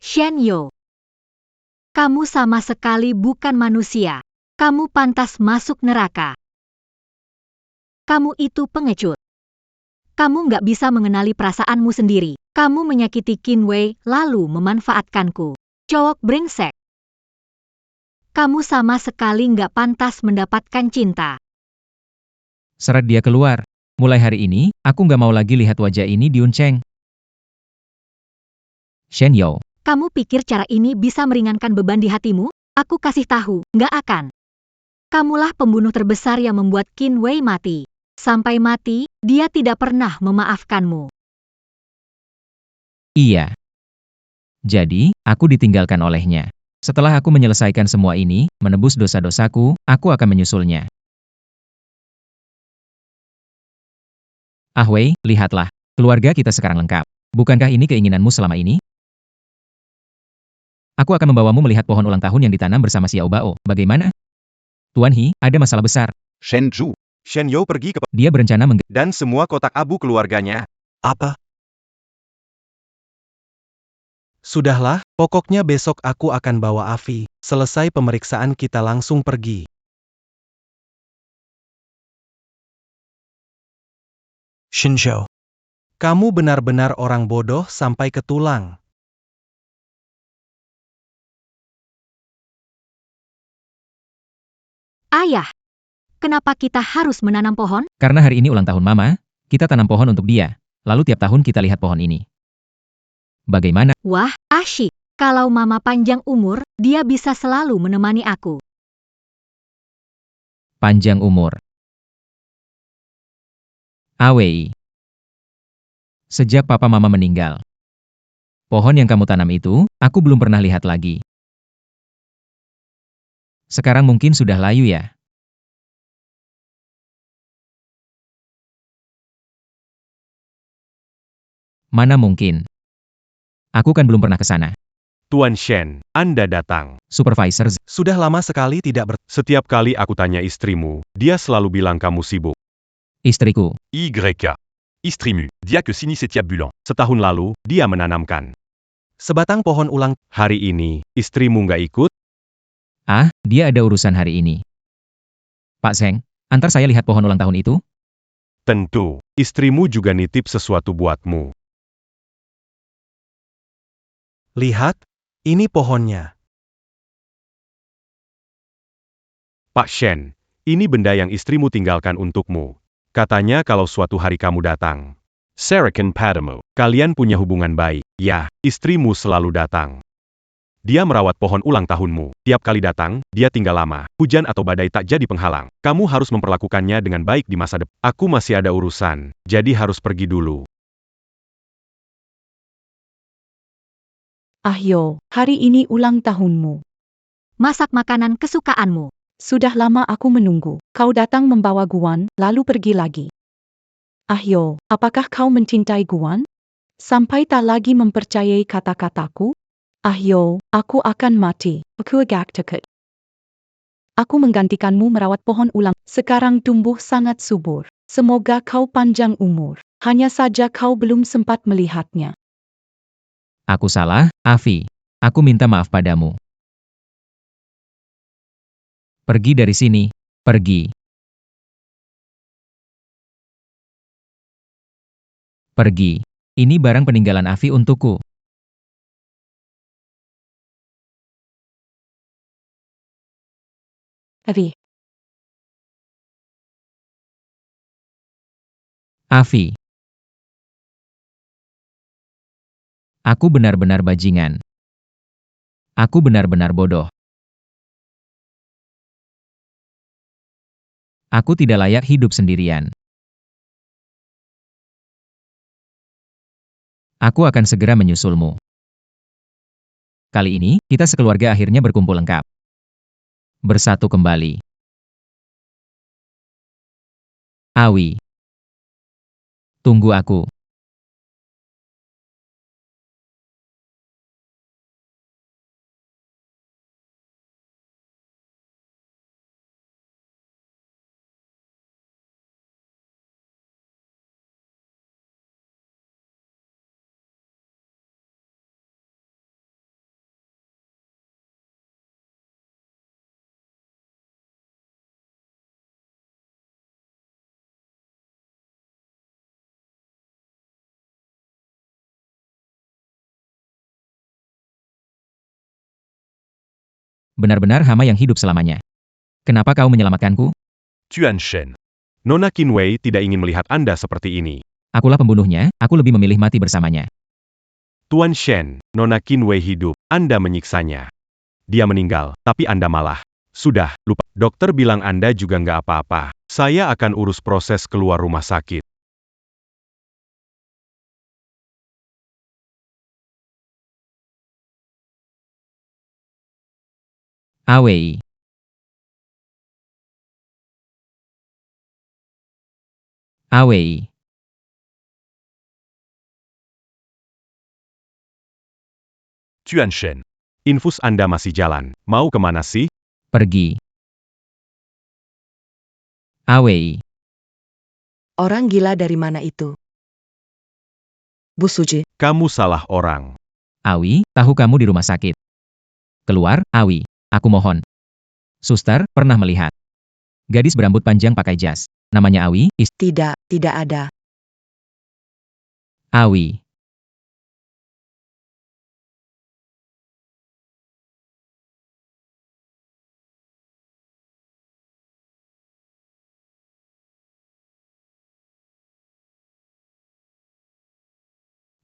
Shen You. Kamu sama sekali bukan manusia. Kamu pantas masuk neraka. Kamu itu pengecut. Kamu nggak bisa mengenali perasaanmu sendiri. Kamu menyakiti Qinwei lalu memanfaatkanku. Cowok brengsek. Kamu sama sekali nggak pantas mendapatkan cinta. Seret dia keluar. Mulai hari ini, aku nggak mau lagi lihat wajah ini di Uncheng. Shen You. Kamu pikir cara ini bisa meringankan beban di hatimu? Aku kasih tahu, nggak akan. Kamulah pembunuh terbesar yang membuat Qinwei mati. Sampai mati, dia tidak pernah memaafkanmu. Iya. Jadi, aku ditinggalkan olehnya. Setelah aku menyelesaikan semua ini, menebus dosa-dosaku, aku akan menyusulnya. Ah Wei, lihatlah. Keluarga kita sekarang lengkap. Bukankah ini keinginanmu selama ini? Aku akan membawamu melihat pohon ulang tahun yang ditanam bersama Xiao Bao. Bagaimana? Tuan He, ada masalah besar. Shen Zhu. Shen You pergi ke Dia berencana dan semua kotak abu keluarganya. Apa? Sudahlah, pokoknya besok aku akan bawa Avi. Selesai pemeriksaan kita langsung pergi. Shinjo. Kamu benar-benar orang bodoh sampai ke tulang. Ayah, kenapa kita harus menanam pohon? Karena hari ini ulang tahun Mama, kita tanam pohon untuk dia. Lalu tiap tahun kita lihat pohon ini. Bagaimana? Wah, asyik. Kalau Mama panjang umur, dia bisa selalu menemani aku. Panjang umur. Awei. Sejak Papa Mama meninggal. Pohon yang kamu tanam itu, aku belum pernah lihat lagi. Sekarang mungkin sudah layu ya? Mana mungkin? Aku kan belum pernah ke sana. Tuan Shen, Anda datang. Supervisor Sudah lama sekali tidak Setiap kali aku tanya istrimu, dia selalu bilang kamu sibuk. istriku. YK. Istrimu. Dia que sinisetiabulant. Setahun lalu, dia menanamkan. sebatang pohon ulang. Hari ini, istrimu nggak ikut? Ah, dia ada urusan hari ini. Pak Zheng, antar saya lihat pohon ulang tahun itu? Tentu, istrimu juga nitip sesuatu buatmu. Lihat, ini pohonnya. Pak Shen, ini benda yang istrimu tinggalkan untukmu. Katanya kalau suatu hari kamu datang. Sarakan padamu. Kalian punya hubungan baik. Ya, istrimu selalu datang. Dia merawat pohon ulang tahunmu. Tiap kali datang, dia tinggal lama. Hujan atau badai tak jadi penghalang. Kamu harus memperlakukannya dengan baik di masa depan. Aku masih ada urusan, jadi harus pergi dulu. Ahyo, hari ini ulang tahunmu. Masak makanan kesukaanmu. Sudah lama aku menunggu. Kau datang membawa Guan, lalu pergi lagi. Ahyo, apakah kau mencintai Guan? Sampai tak lagi mempercayai kata-kataku? Ahyo, aku akan mati. Aku agak takut. Aku menggantikanmu merawat pohon ulang. Sekarang tumbuh sangat subur. Semoga kau panjang umur. Hanya saja kau belum sempat melihatnya. Aku salah, Avi. Aku minta maaf padamu. Pergi dari sini. Pergi. Pergi. Ini barang peninggalan Avi untukku. Avi, Avi. Aku benar-benar bajingan. Aku benar-benar bodoh. Aku tidak layak hidup sendirian. Aku akan segera menyusulmu. Kali ini, kita sekeluarga akhirnya berkumpul lengkap. Bersatu kembali. Awi. Tunggu aku. Benar-benar hama yang hidup selamanya. Kenapa kau menyelamatkanku? Tuan Shen. Nona Qinwei tidak ingin melihat Anda seperti ini. Akulah pembunuhnya, aku lebih memilih mati bersamanya. Tuan Shen, Nona Qinwei hidup, Anda menyiksanya. Dia meninggal, tapi Anda malah. Sudah, lupa. Dokter bilang Anda juga nggak apa-apa. Saya akan urus proses keluar rumah sakit. Awei. Awei. Tuan Shen. Infus Anda masih jalan. Mau kemana sih? Pergi. Awei. Orang gila dari mana itu? Bu Suji, Kamu salah orang. Awi, tahu kamu di rumah sakit. Keluar, Awi. Aku mohon. Suster, pernah melihat. Gadis berambut panjang pakai jas. Namanya Awi, tidak ada. Awi.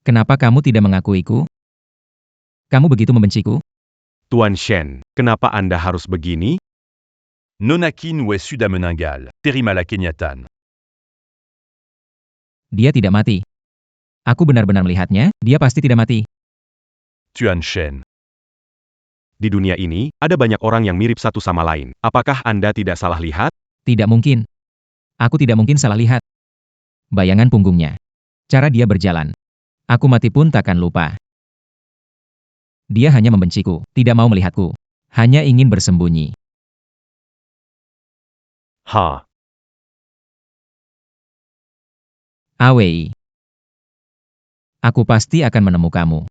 Kenapa kamu tidak mengakuiku? Kamu begitu membenciku? Tuan Shen, kenapa Anda harus begini? Nona Qinwei Suda Meningal. Terimala Kenyatan. Dia tidak mati. Aku benar-benar melihatnya, dia pasti tidak mati. Tuan Shen. Di dunia ini, ada banyak orang yang mirip satu sama lain. Apakah Anda tidak salah lihat? Tidak mungkin. Aku tidak mungkin salah lihat. Bayangan punggungnya. Cara dia berjalan. Aku mati pun takkan lupa. Dia hanya membenciku, tidak mau melihatku. Hanya ingin bersembunyi. Ha. Awei. Aku pasti akan menemukanmu.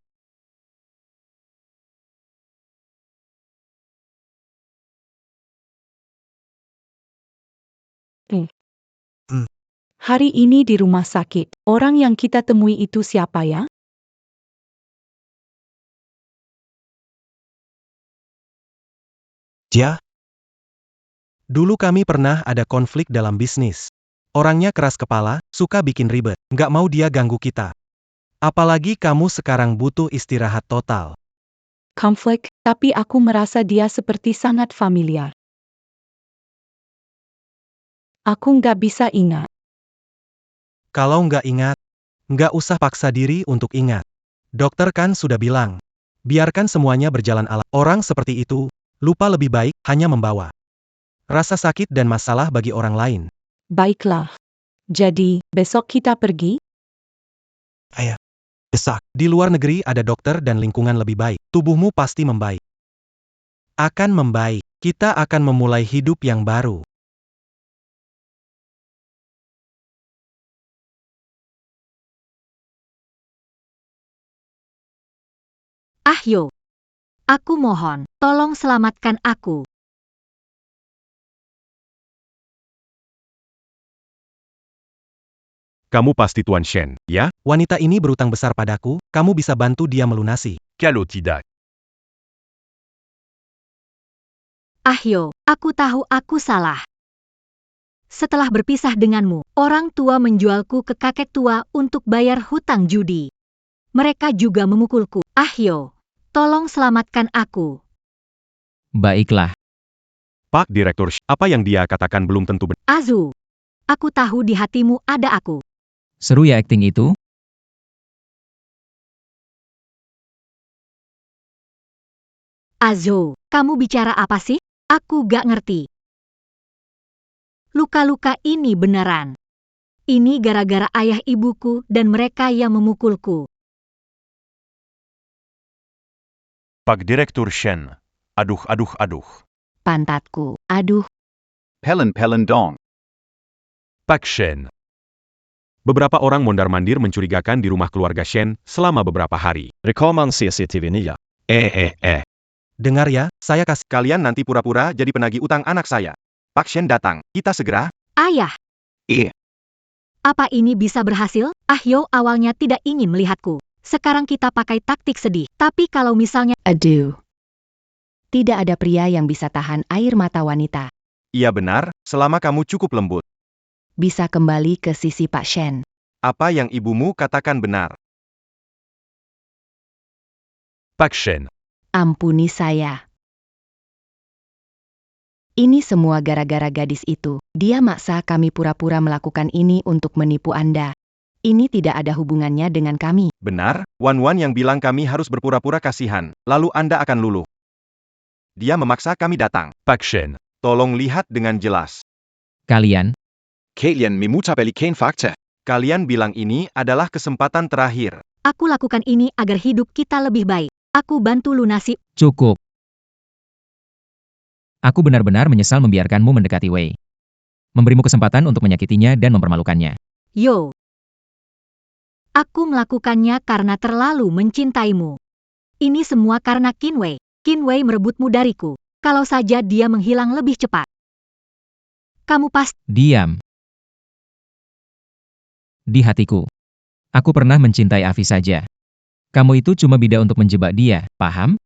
hari ini di rumah sakit, orang yang kita temui itu siapa ya? Dia? Dulu kami pernah ada konflik dalam bisnis. Orangnya keras kepala, suka bikin ribet, nggak mau dia ganggu kita. Apalagi kamu sekarang butuh istirahat total. Konflik, tapi aku merasa dia seperti sangat familiar. Aku nggak bisa ingat. Kalau nggak ingat, nggak usah paksa diri untuk ingat. Dokter kan sudah bilang, biarkan semuanya berjalan alami. Orang seperti itu, lupa lebih baik hanya membawa rasa sakit dan masalah bagi orang lain. Baiklah. Jadi, besok kita pergi? Ayah, desak. Di luar negeri ada dokter dan lingkungan lebih baik. Tubuhmu pasti membaik. Akan membaik. Kita akan memulai hidup yang baru. Ahyo. Aku mohon, tolong selamatkan aku. Kamu pasti Tuan Shen, ya? Wanita ini berutang besar padaku, kamu bisa bantu dia melunasi. Calo tidak. Ahyo, aku tahu aku salah. Setelah berpisah denganmu, orang tua menjualku ke kakek tua untuk bayar hutang judi. Mereka juga memukulku. Ahyo, tolong selamatkan aku. Baiklah. Pak Direktur, apa yang dia katakan belum tentu benar. Azu, aku tahu di hatimu ada aku. Seru ya akting itu? Azo, kamu bicara apa sih? Aku gak ngerti. Luka-luka ini beneran. Ini gara-gara ayah ibuku dan mereka yang memukulku. Pak Direktur Shen. Aduh, aduh, aduh. Pantatku, aduh. Pellen dong. Pak Shen. Beberapa orang mondar-mandir mencurigakan di rumah keluarga Shen selama beberapa hari. Rekaman CCTV-nya. Dengar ya, saya kasih. Kalian nanti pura-pura jadi penagih utang anak saya. Pak Shen datang, kita segera. Ayah. Iya. Apa ini bisa berhasil? Ahyo awalnya tidak ingin melihatku. Sekarang kita pakai taktik sedih. Tapi kalau misalnya... Aduh. Tidak ada pria yang bisa tahan air mata wanita. Iya benar, selama kamu cukup lembut. Bisa kembali ke sisi Pak Shen. Apa yang ibumu katakan benar. Pak Shen. Ampuni saya. Ini semua gara-gara gadis itu. Dia maksa kami pura-pura melakukan ini untuk menipu Anda. Ini tidak ada hubungannya dengan kami. Benar, Wan yang bilang kami harus berpura-pura kasihan, lalu Anda akan luluh. Dia memaksa kami datang. Pak Shen. Tolong lihat dengan jelas. Kalian, Kalian memutar balikan fakta. Kalian bilang ini adalah kesempatan terakhir. Aku lakukan ini agar hidup kita lebih baik. Aku bantu lunasi. cukup. Aku benar-benar menyesal membiarkanmu mendekati Wei. Memberimu kesempatan untuk menyakitinya dan mempermalukannya. Yo. Aku melakukannya karena terlalu mencintaimu. Ini semua karena Qin Wei. Qin Wei merebutmu dariku. Kalau saja dia menghilang lebih cepat. Kamu pasti... Diam. Di hatiku. Aku pernah mencintai Avi saja. Kamu itu cuma bida untuk menjebak dia, paham?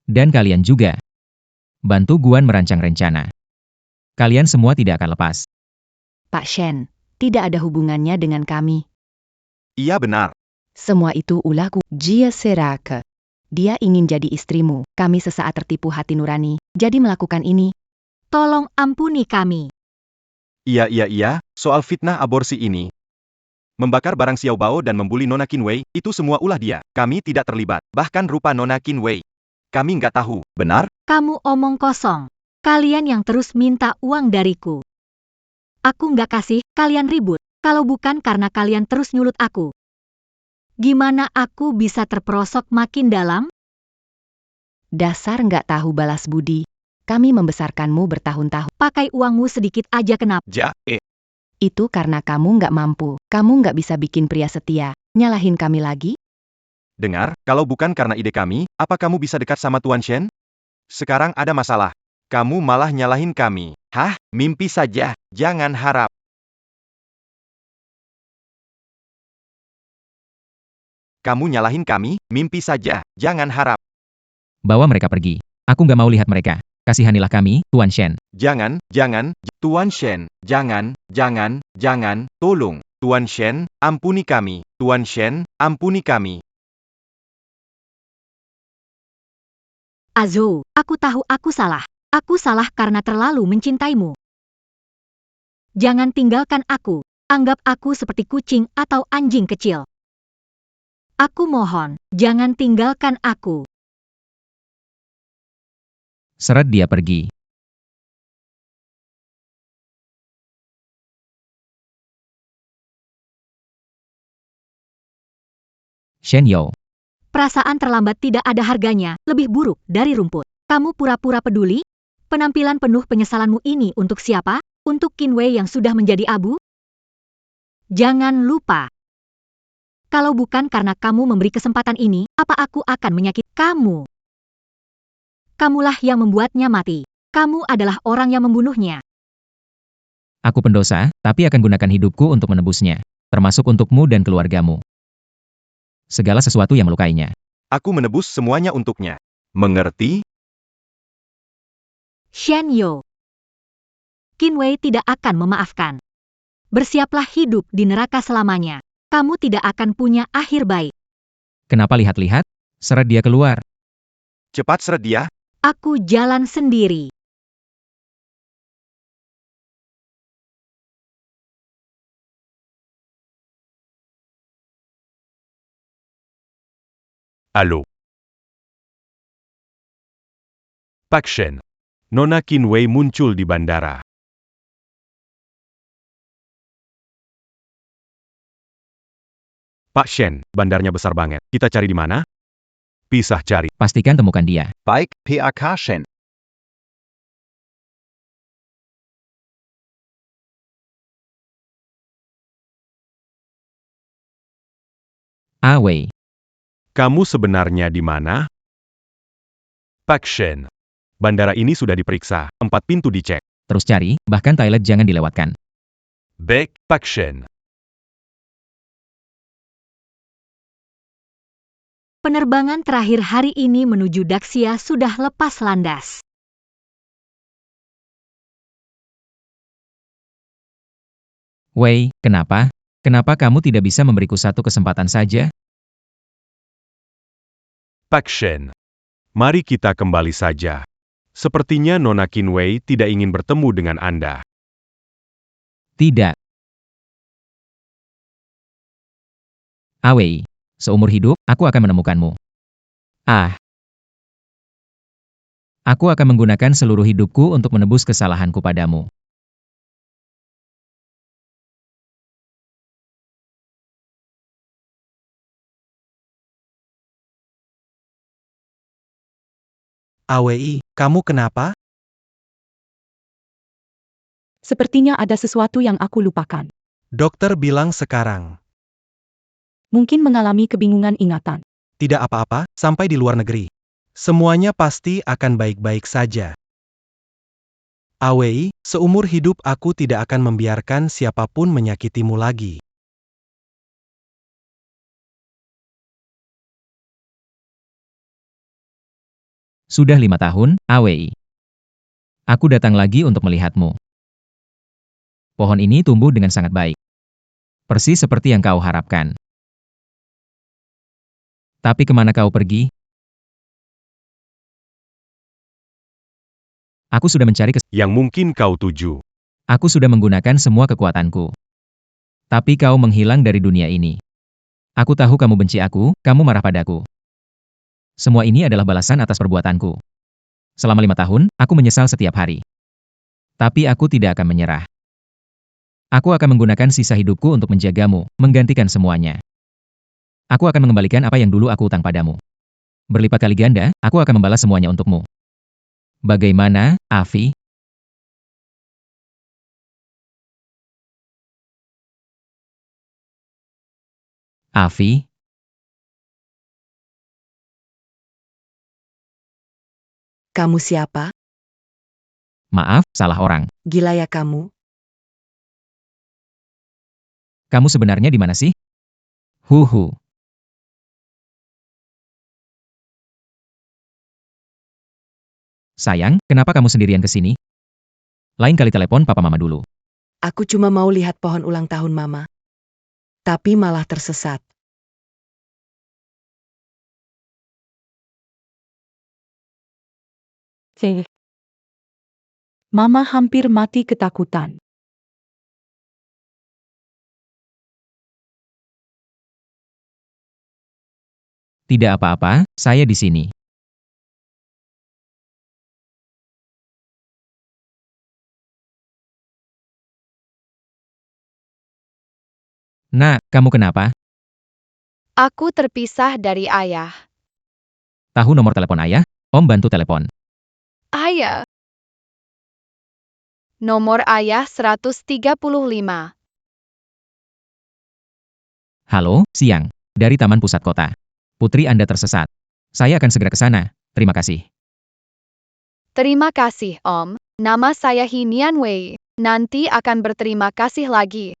Dan kalian juga. Bantu Guan merancang rencana. Kalian semua tidak akan lepas. Pak Shen, tidak ada hubungannya dengan kami. Iya benar. Semua itu ulahku. Jia Serake. Dia ingin jadi istrimu. Kami sesaat tertipu hati nurani. Jadi melakukan ini. Tolong ampuni kami. Iya, soal fitnah aborsi ini. Membakar barang Xiao Bao dan membuli Nona Qin Wei, itu semua ulah dia. Kami tidak terlibat. Bahkan rupa Nona Qin Wei. Kami nggak tahu, benar? Kamu omong kosong. Kalian yang terus minta uang dariku. Aku nggak kasih, kalian ribut. Kalau bukan karena kalian terus nyulut aku. Gimana aku bisa terperosok makin dalam? Dasar nggak tahu balas budi. Kami membesarkanmu bertahun-tahun. Pakai uangmu sedikit aja kenapa? Itu karena kamu nggak mampu. Kamu nggak bisa bikin pria setia. Nyalahin kami lagi? Dengar, kalau bukan karena ide kami, apa kamu bisa dekat sama Tuan Shen? Sekarang ada masalah. Kamu malah nyalahin kami. Hah? Mimpi saja. Jangan harap. Kamu nyalahin kami, mimpi saja. Jangan harap. Bawa mereka pergi. Aku nggak mau lihat mereka. Kasihanilah kami, Tuan Shen. Jangan, Tuan Shen. Jangan, tolong. Tuan Shen, ampuni kami. Tuan Shen, ampuni kami. Azo, aku tahu aku salah. Aku salah karena terlalu mencintaimu. Jangan tinggalkan aku. Anggap aku seperti kucing atau anjing kecil. Aku mohon, jangan tinggalkan aku. Seret dia pergi. Shen Yao. Perasaan terlambat tidak ada harganya, lebih buruk dari rumput. Kamu pura-pura peduli? Penampilan penuh penyesalanmu ini untuk siapa? Untuk Qin Wei yang sudah menjadi abu? Jangan lupa. Kalau bukan karena kamu memberi kesempatan ini, apa aku akan menyakiti kamu? Kamulah yang membuatnya mati. Kamu adalah orang yang membunuhnya. Aku pendosa, tapi akan gunakan hidupku untuk menebusnya. Termasuk untukmu dan keluargamu. Segala sesuatu yang melukainya. Aku menebus semuanya untuknya. Mengerti? Shen Yo. Qin Wei tidak akan memaafkan. Bersiaplah hidup di neraka selamanya. Kamu tidak akan punya akhir baik. Kenapa lihat-lihat? Seret dia keluar. Cepat seret dia. Aku jalan sendiri. Allô. Pak Shen. Nona Qin Wei muncul di bandara. Pak Shen, bandarnya besar banget. Kita cari di mana? Pisah cari. Pastikan temukan dia. Baik, PAK Shen. Wei. Kamu sebenarnya di mana? Pak Shen. Bandara ini sudah diperiksa. 4 pintu dicek. Terus cari, bahkan toilet jangan dilewatkan. Baik, Pak Shen. Penerbangan terakhir hari ini menuju Daxia sudah lepas landas. Wei, kenapa? Kenapa kamu tidak bisa memberiku satu kesempatan saja? Pak Shen. Mari kita kembali saja. Sepertinya Nona Qin Wei tidak ingin bertemu dengan Anda. Tidak. Wei, seumur hidup, aku akan menemukanmu. Aku akan menggunakan seluruh hidupku untuk menebus kesalahanku padamu. Awei, kamu kenapa? Sepertinya ada sesuatu yang aku lupakan. Dokter bilang sekarang. Mungkin mengalami kebingungan ingatan. Tidak apa-apa, sampai di luar negeri. Semuanya pasti akan baik-baik saja. Awei, seumur hidup aku tidak akan membiarkan siapapun menyakitimu lagi. Sudah 5 tahun, Wei. Aku datang lagi untuk melihatmu. Pohon ini tumbuh dengan sangat baik. Persis seperti yang kau harapkan. Tapi kemana kau pergi? Aku sudah mencari Yang mungkin kau tuju. Aku sudah menggunakan semua kekuatanku. Tapi kau menghilang dari dunia ini. Aku tahu kamu benci aku, kamu marah padaku. Semua ini adalah balasan atas perbuatanku. Selama 5 tahun, aku menyesal setiap hari. Tapi aku tidak akan menyerah. Aku akan menggunakan sisa hidupku untuk menjagamu, menggantikan semuanya. Aku akan mengembalikan apa yang dulu aku utang padamu. Berlipat kali ganda, aku akan membalas semuanya untukmu. Bagaimana, Avi? Avi? Kamu siapa? Maaf, salah orang. Gila ya kamu? Kamu sebenarnya di mana sih? Huhu. Sayang, kenapa kamu sendirian ke sini? Lain kali telepon papa mama dulu. Aku cuma mau lihat pohon ulang tahun mama. Tapi malah tersesat. Mama hampir mati ketakutan. Tidak apa-apa, saya di sini. Nak, kamu kenapa? Aku terpisah dari ayah. Tahu nomor telepon ayah? Om bantu telepon. Ayah. Nomor ayah 135. Halo, siang. Dari Taman Pusat Kota. Putri Anda tersesat. Saya akan segera ke sana. Terima kasih. Terima kasih, Om. Nama saya He Nian Wei. Nanti akan berterima kasih lagi.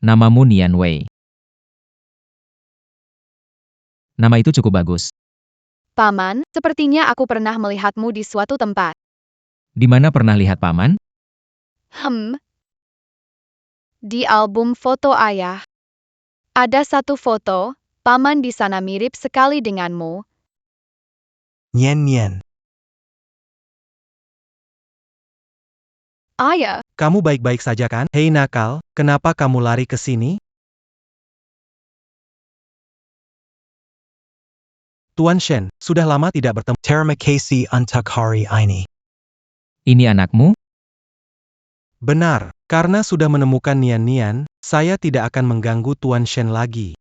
Namamu Nian Wei. Nama itu cukup bagus. Paman, sepertinya aku pernah melihatmu di suatu tempat. Di mana pernah lihat paman? Di album foto ayah. Ada satu foto, paman di sana mirip sekali denganmu. Nian Nian. Ayah, Kamu baik-baik saja kan? Hei nakal, kenapa kamu lari ke sini? Tuan Shen, sudah lama tidak bertemu. Terima kasih untuk hari ini. Ini anakmu? Benar, karena sudah menemukan Nian Nian, saya tidak akan mengganggu Tuan Shen lagi.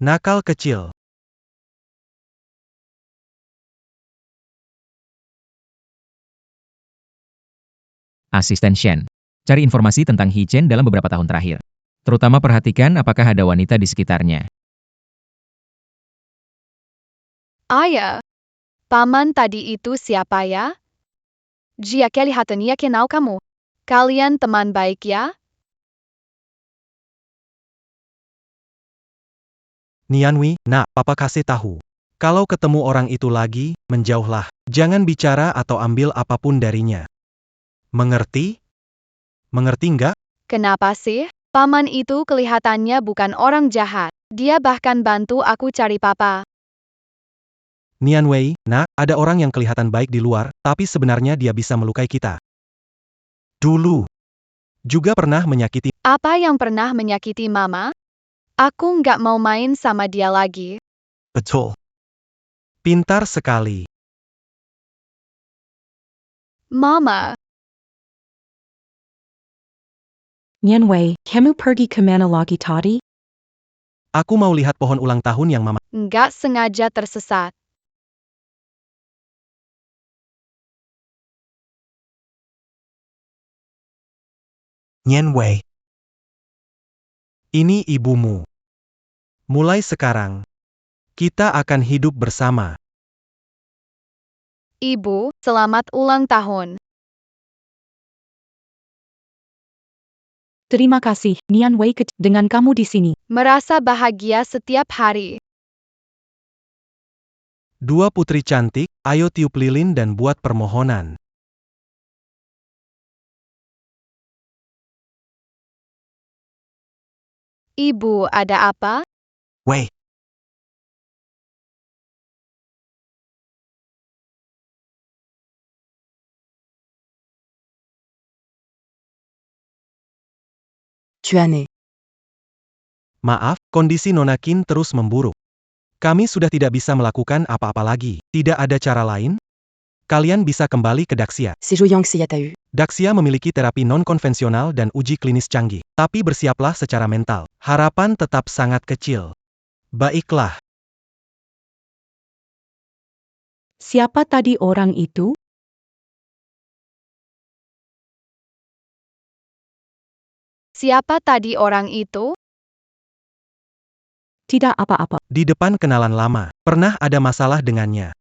Nakal kecil. Asisten Shen. Cari informasi tentang He Chen dalam beberapa tahun terakhir. Terutama perhatikan apakah ada wanita di sekitarnya. ayah. Paman tadi itu siapa ya? Jia kelihatannya kenal kamu. Kalian teman baik ya? Nianwi, nak, papa kasih tahu. Kalau ketemu orang itu lagi, menjauhlah. Jangan bicara atau ambil apapun darinya. Mengerti? Mengerti nggak? Kenapa sih? Paman itu kelihatannya bukan orang jahat. Dia bahkan bantu aku cari papa. Nianwei, nak, ada orang yang kelihatan baik di luar, tapi sebenarnya dia bisa melukai kita. Dulu. Juga pernah menyakiti. Apa yang pernah menyakiti mama? Aku nggak mau main sama dia lagi. Betul. Pintar sekali. Mama, Nian Wei, kamu pergi kemana lagi tadi? Aku mau lihat pohon ulang tahun yang mama. nggak sengaja tersesat. Nian Wei. Ini ibumu. Mulai sekarang, kita akan hidup bersama. Ibu, selamat ulang tahun. Terima kasih, Nian Wei, dengan kamu di sini. Merasa bahagia setiap hari. Dua putri cantik, ayo tiup lilin dan buat permohonan. Ibu, ada apa? Wei. Juane. Maaf, kondisi Nona Qin terus memburuk. Kami sudah tidak bisa melakukan apa-apa lagi. Tidak ada cara lain? Kalian bisa kembali ke Daxia. C'est joyeux que ça eu. Daxia memiliki terapi non-konvensional dan uji klinis canggih. Tapi bersiaplah secara mental. Harapan tetap sangat kecil. Baiklah. Siapa tadi orang itu? Siapa tadi orang itu? Tidak apa-apa. Di depan kenalan lama. Pernah ada masalah dengannya.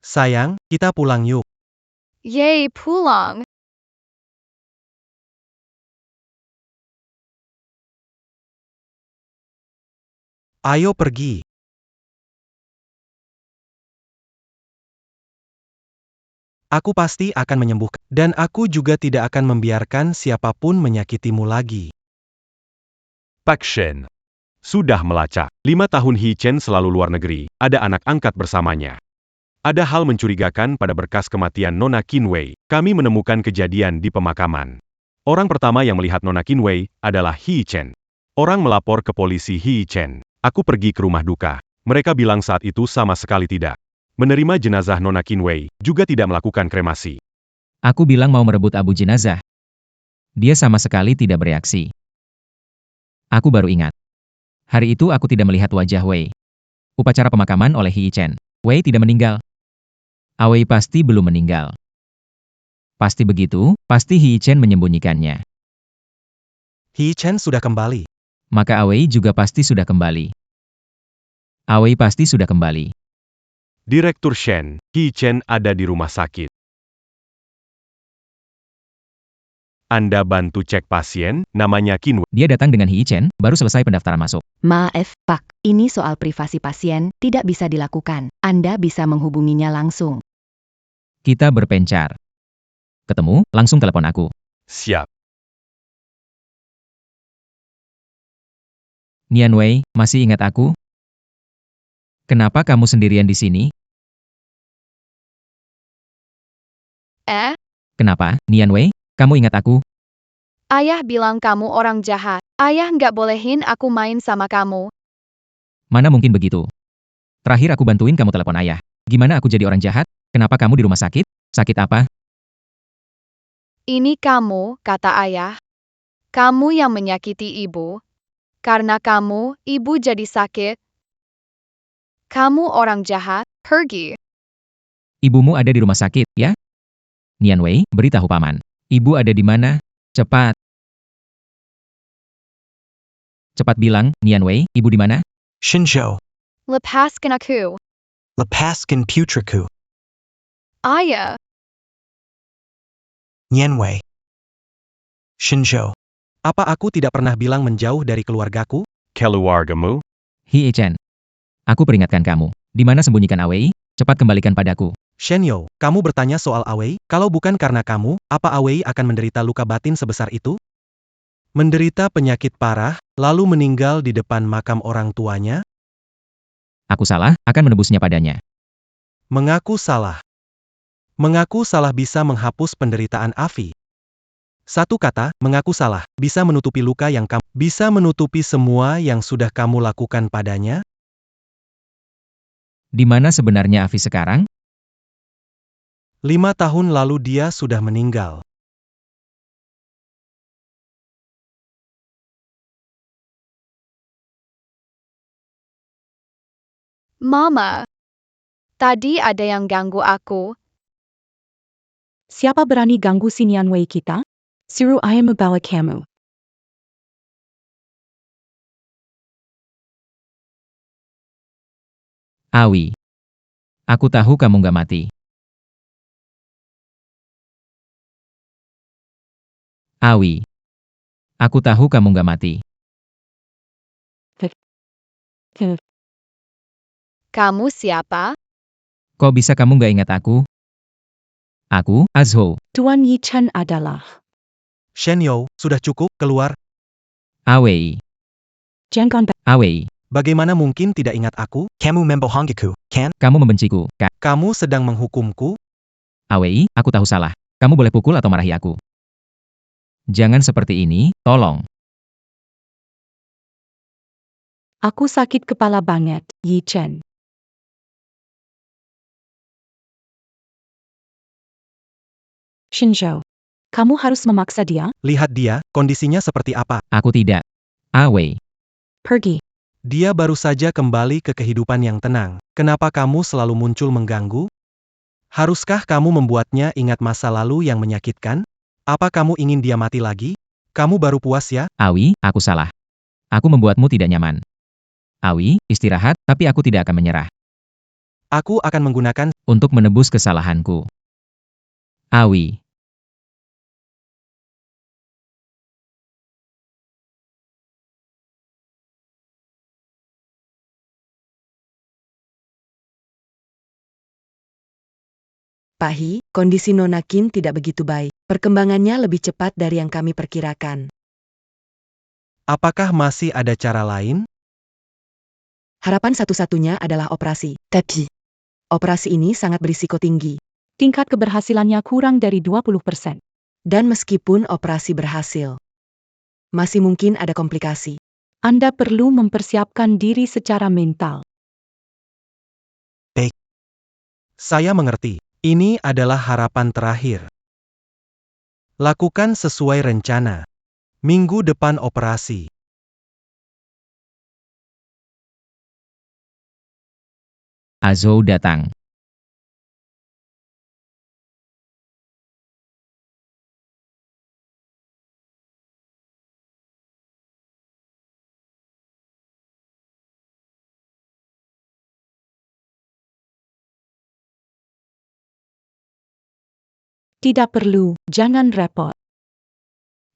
Sayang, kita pulang yuk. Yeay, pulang. Ayo pergi. Aku pasti akan menyembuhkan. Dan aku juga tidak akan membiarkan siapapun menyakitimu lagi. Pak Shen. Sudah melacak. 5 tahun He Chen selalu luar negeri. Ada anak angkat bersamanya. Ada hal mencurigakan pada berkas kematian Nona Qin Wei. Kami menemukan kejadian di pemakaman. Orang pertama yang melihat Nona Qin Wei adalah He Chen. Orang melapor ke polisi He Chen. Aku pergi ke rumah duka. Mereka bilang saat itu sama sekali tidak menerima jenazah Nona Qin Wei, juga tidak melakukan kremasi. Aku bilang mau merebut abu jenazah. Dia sama sekali tidak bereaksi. Aku baru ingat. Hari itu aku tidak melihat wajah Wei. Upacara pemakaman oleh He Chen. Wei tidak meninggal. Wei pasti belum meninggal. Pasti begitu, pasti He Chen menyembunyikannya. He Chen sudah kembali. maka Awei juga pasti sudah kembali. Awei pasti sudah kembali. Direktur Shen, Yi Chen ada di rumah sakit. Anda bantu cek pasien, namanya Qin Wei. Dia datang dengan Yi Chen, baru selesai pendaftaran masuk. Maaf, Pak. Ini soal privasi pasien, tidak bisa dilakukan. Anda bisa menghubunginya langsung. Kita berpencar. Ketemu, langsung telepon aku. Siap. Nian Wei, masih ingat aku? Kenapa kamu sendirian di sini? Kenapa, Nian Wei? Kamu ingat aku? Ayah bilang kamu orang jahat. Ayah nggak bolehin aku main sama kamu. Mana mungkin begitu? Terakhir aku bantuin kamu telepon ayah. Gimana aku jadi orang jahat? Kenapa kamu di rumah sakit? Sakit apa? Ini kamu, kata ayah. Kamu yang menyakiti ibu. Karena kamu, ibu jadi sakit. Kamu orang jahat, pergi. Ibumu ada di rumah sakit, ya? Nian Wei, beritahu paman. Ibu ada di mana? Cepat. Cepat bilang, Nian Wei, ibu di mana? Shinzhou. Lepaskan aku. Lepaskan putraku. Ayah. Nianwei. Shinzhou. Apa aku tidak pernah bilang menjauh dari keluargaku? Keluargamu? Hie Chen. Aku peringatkan kamu. Di mana sembunyikan Awei? Cepat kembalikan padaku. Shenyo, kamu bertanya soal Awei? Kalau bukan karena kamu, apa Awei akan menderita luka batin sebesar itu? Menderita penyakit parah, lalu meninggal di depan makam orang tuanya? Aku salah, akan menebusnya padanya. Mengaku salah. Mengaku salah bisa menghapus penderitaan Afi. Satu kata, mengaku salah, bisa menutupi luka yang kamu, bisa menutupi semua yang sudah kamu lakukan padanya? Di mana sebenarnya Afi sekarang? 5 tahun lalu dia sudah meninggal. Mama. Tadi ada yang ganggu aku. Siapa berani ganggu si Nian Wei kita? Suruh ayah membawa kamu. Awi. Aku tahu kamu nggak mati. Awi. Aku tahu kamu nggak mati. Kamu siapa? Kok bisa kamu nggak ingat aku? Aku, Azhou. Tuan Yi Chen adalah Shenyo, sudah cukup, keluar. Awei. Jangan Awei. Bagaimana mungkin tidak ingat aku? Kamu membohongiku, kan? Kamu membenciku, Kak. Kamu sedang menghukumku? Awei, aku tahu salah. Kamu boleh pukul atau marahi aku. Jangan seperti ini, tolong. Aku sakit kepala banget, Yi Chen. Shinzhou. Kamu harus memaksa dia, Lihat dia, kondisinya seperti apa. Aku tidak. Awei. pergi. Dia baru saja kembali ke kehidupan yang tenang. Kenapa kamu selalu muncul mengganggu? Haruskah kamu membuatnya ingat masa lalu yang menyakitkan? Apa kamu ingin dia mati lagi? Kamu baru puas ya? Awi, aku salah. Aku membuatmu tidak nyaman. Awi, istirahat, tapi aku tidak akan menyerah. Aku akan menggunakan Untuk menebus kesalahanku. Awi. Pak Hi, kondisi Nona Qin tidak begitu baik. Perkembangannya lebih cepat dari yang kami perkirakan. apakah masih ada cara lain? Harapan satu-satunya adalah operasi. Tapi, operasi ini sangat berisiko tinggi. Tingkat keberhasilannya kurang dari 20%. Dan meskipun operasi berhasil, masih mungkin ada komplikasi. Anda perlu mempersiapkan diri secara mental. Saya mengerti. Ini adalah harapan terakhir. Lakukan sesuai rencana. Minggu depan operasi. Azhou datang. Tidak perlu, jangan repot.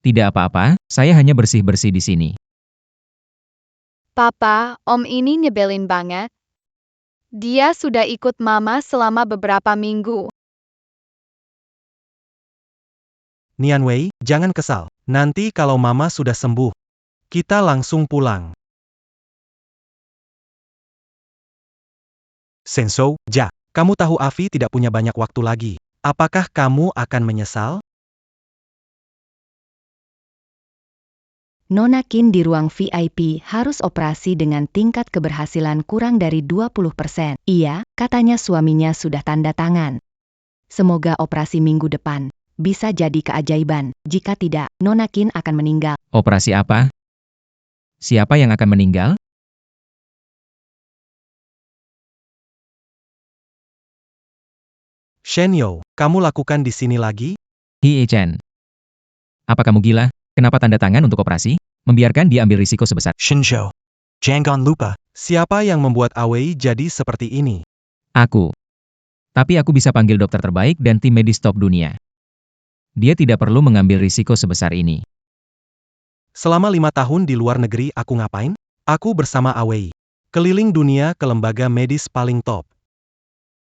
Tidak apa-apa, saya hanya bersih-bersih di sini. Papa, Om ini nyebelin banget. Dia sudah ikut Mama selama beberapa minggu. Nianwei, jangan kesal. Nanti kalau Mama sudah sembuh, kita langsung pulang. Sensou, Ja, kamu tahu Avi tidak punya banyak waktu lagi. Apakah kamu akan menyesal? Nona Qin di ruang VIP harus operasi dengan tingkat keberhasilan kurang dari 20%. Iya, katanya suaminya sudah tanda tangan. Semoga operasi minggu depan bisa jadi keajaiban. Jika tidak, Nona Qin akan meninggal. Operasi apa? Siapa yang akan meninggal? Shenyo, kamu lakukan di sini lagi? Hie Chen. Apa kamu gila? Kenapa tanda tangan untuk operasi? Membiarkan dia ambil risiko sebesar. Shinjo. Jangan lupa. Siapa yang membuat Awei jadi seperti ini? Aku. Tapi aku bisa panggil dokter terbaik dan tim medis top dunia. Dia tidak perlu mengambil risiko sebesar ini. Selama 5 tahun di luar negeri aku ngapain? Aku bersama Awei. Keliling dunia ke lembaga medis paling top.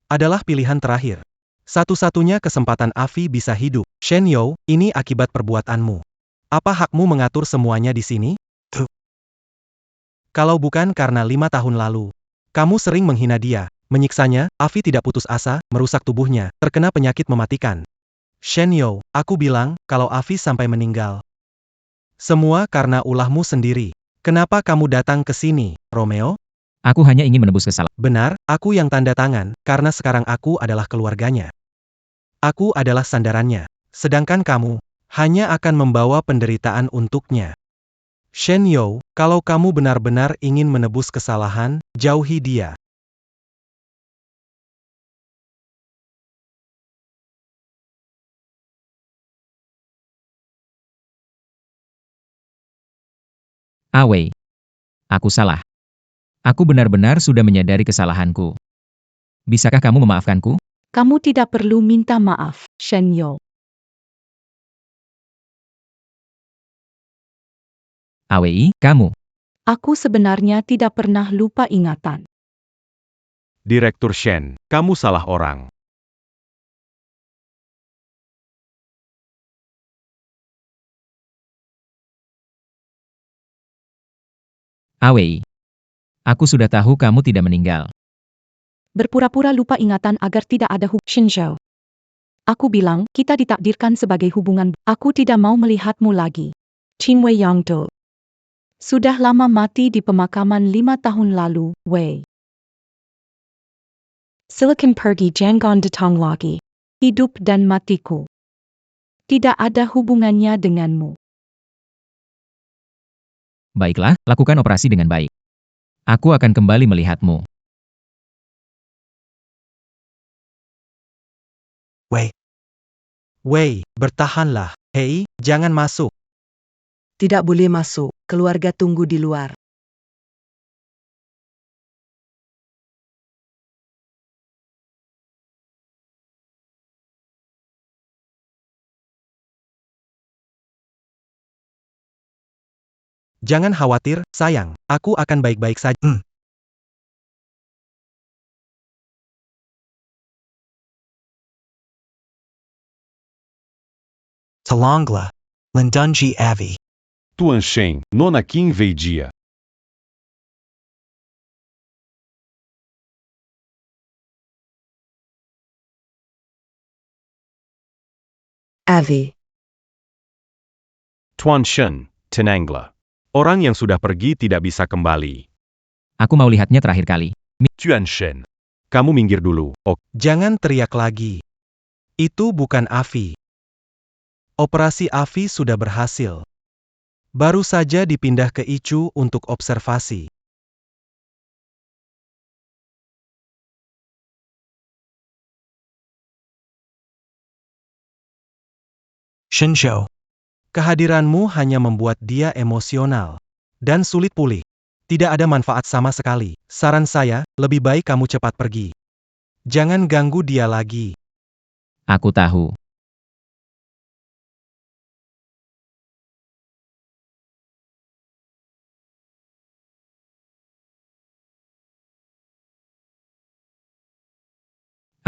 Adalah pilihan terakhir. Satu-satunya kesempatan Avi bisa hidup. Shenyo, ini akibat perbuatanmu. Apa hakmu mengatur semuanya di sini? Tuh. Kalau bukan karena 5 tahun lalu, kamu sering menghina dia, menyiksanya, Avi tidak putus asa, merusak tubuhnya, terkena penyakit mematikan. Shenyo, aku bilang, kalau Avi sampai meninggal. Semua karena ulahmu sendiri. Kenapa kamu datang ke sini, Romeo? Aku hanya ingin menebus kesalahan. Benar, aku yang tanda tangan, karena sekarang aku adalah keluarganya. Aku adalah sandarannya. Sedangkan kamu, hanya akan membawa penderitaan untuknya. Shenyo, kalau kamu benar-benar ingin menebus kesalahan, jauhi dia. Awei. Aku salah. Aku benar-benar sudah menyadari kesalahanku. Bisakah kamu memaafkanku? Kamu tidak perlu minta maaf, Shenyo. Awei, kamu. Aku sebenarnya tidak pernah lupa ingatan. Direktur Shen, kamu salah orang. Awei. Aku sudah tahu kamu tidak meninggal. Berpura-pura lupa ingatan agar tidak ada Shinjo. Aku bilang, kita ditakdirkan sebagai hubungan. Aku tidak mau melihatmu lagi. Qin Wei Yangdo. Sudah lama mati di pemakaman 5 tahun lalu, Wei. Silakan pergi jangan datang lagi. Hidup dan matiku tidak ada hubungannya denganmu. Baiklah, lakukan operasi dengan baik. Aku akan kembali melihatmu. Wei, bertahanlah. Hei, jangan masuk. Tidak boleh masuk, keluarga tunggu di luar. Jangan khawatir, sayang. Aku akan baik-baik saja. Talongla. Lindunji Avi. Tuan Shen, Nona Qin Veidia. Avi. Tuan Shen, Tenangla. Orang yang sudah pergi tidak bisa kembali. Aku mau lihatnya terakhir kali. Tuan Shen. Kamu minggir dulu, oke? Jangan teriak lagi. Itu bukan Avi. Operasi Avi sudah berhasil. Baru saja dipindah ke ICU untuk observasi. Shinjo. Kehadiranmu hanya membuat dia emosional dan sulit pulih. Tidak ada manfaat sama sekali. Saran saya, lebih baik kamu cepat pergi. Jangan ganggu dia lagi. Aku tahu.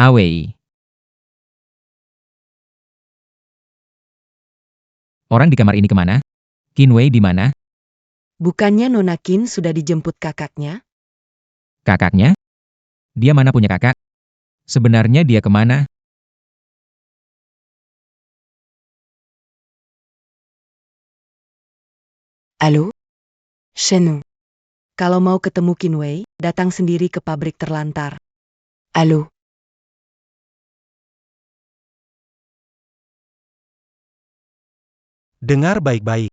Awei. Orang di kamar ini kemana? Qinwei di mana? Bukannya Nona Qin sudah dijemput kakaknya? Kakaknya? Dia mana punya kakak? Sebenarnya dia kemana? Halo? Shenu. Kalau mau ketemu Qinwei, datang sendiri ke pabrik terlantar. Halo? Dengar baik-baik.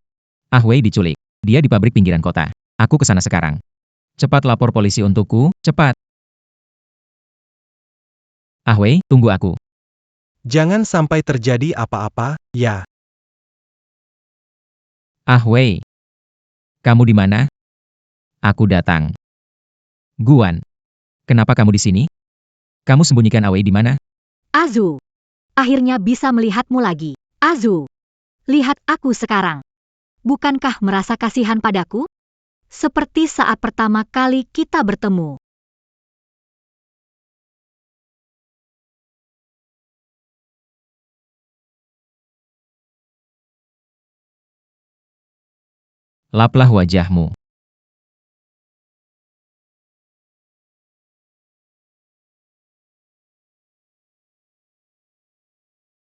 Ah Wei diculik. Dia di pabrik pinggiran kota. Aku ke sana sekarang. Cepat lapor polisi untukku, cepat. Ah Wei, tunggu aku. Jangan sampai terjadi apa-apa, ya. Ah Wei. Kamu di mana? Aku datang. Guan. Kenapa kamu di sini? Kamu sembunyikan Awei di mana? Azu. Akhirnya bisa melihatmu lagi. Azu. Lihat aku sekarang. Bukankah merasa kasihan padaku? Seperti saat pertama kali kita bertemu. Laplah wajahmu.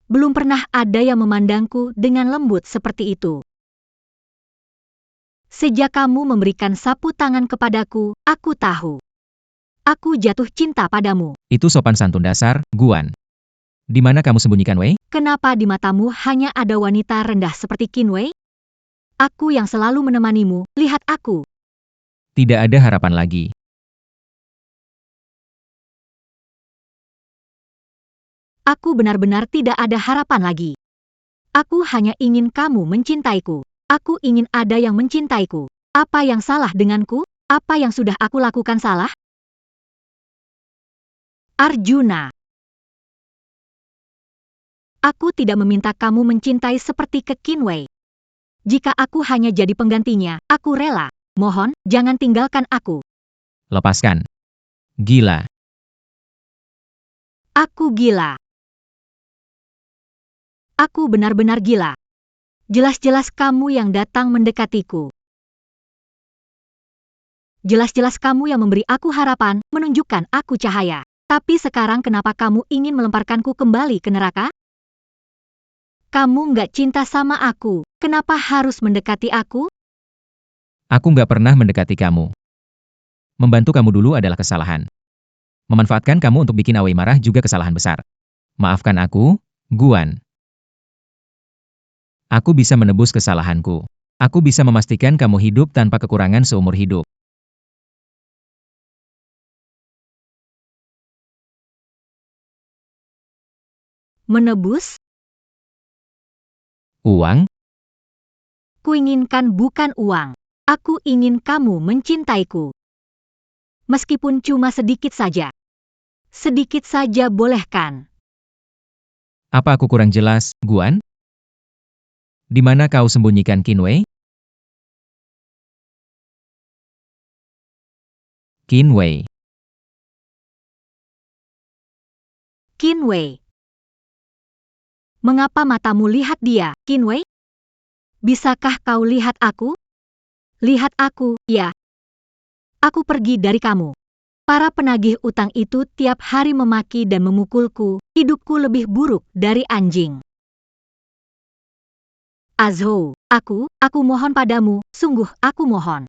Belum pernah ada yang memandangku dengan lembut seperti itu. Sejak kamu memberikan sapu tangan kepadaku, aku tahu. Aku jatuh cinta padamu. Itu sopan santun dasar, Guan. Di mana kamu sembunyikan Wei? Kenapa di matamu hanya ada wanita rendah seperti Qinwei? Aku yang selalu menemanimu, lihat aku. Tidak ada harapan lagi. Aku benar-benar tidak ada harapan lagi. Aku hanya ingin kamu mencintaiku. Aku ingin ada yang mencintaiku. Apa yang salah denganku? Apa yang sudah aku lakukan salah? Arjuna. Aku tidak meminta kamu mencintai seperti ke Qinwei. Jika aku hanya jadi penggantinya, aku rela. Mohon, jangan tinggalkan aku. Lepaskan. Gila. Aku gila. Aku benar-benar gila. Jelas-jelas kamu yang datang mendekatiku. Jelas-jelas kamu yang memberi aku harapan, menunjukkan aku cahaya. Tapi sekarang kenapa kamu ingin melemparkanku kembali ke neraka? Kamu nggak cinta sama aku, kenapa harus mendekati aku? Aku nggak pernah mendekati kamu. Membantu kamu dulu adalah kesalahan. Memanfaatkan kamu untuk bikin Awei marah juga kesalahan besar. Maafkan aku, Guan. Aku bisa menebus kesalahanku. Aku bisa memastikan kamu hidup tanpa kekurangan seumur hidup. Menebus? Uang? Kuinginkan bukan uang. Aku ingin kamu mencintaiku. Meskipun cuma sedikit saja. Sedikit saja boleh kan? Apa aku kurang jelas, Guan? Di mana kau sembunyikan Qinwei? Qinwei. Qinwei. Mengapa matamu lihat dia, Qinwei? Bisakah kau lihat aku? Lihat aku, ya. Aku pergi dari kamu. Para penagih utang itu tiap hari memaki dan memukulku, hidupku lebih buruk dari anjing. Azhou, aku mohon padamu, sungguh aku mohon.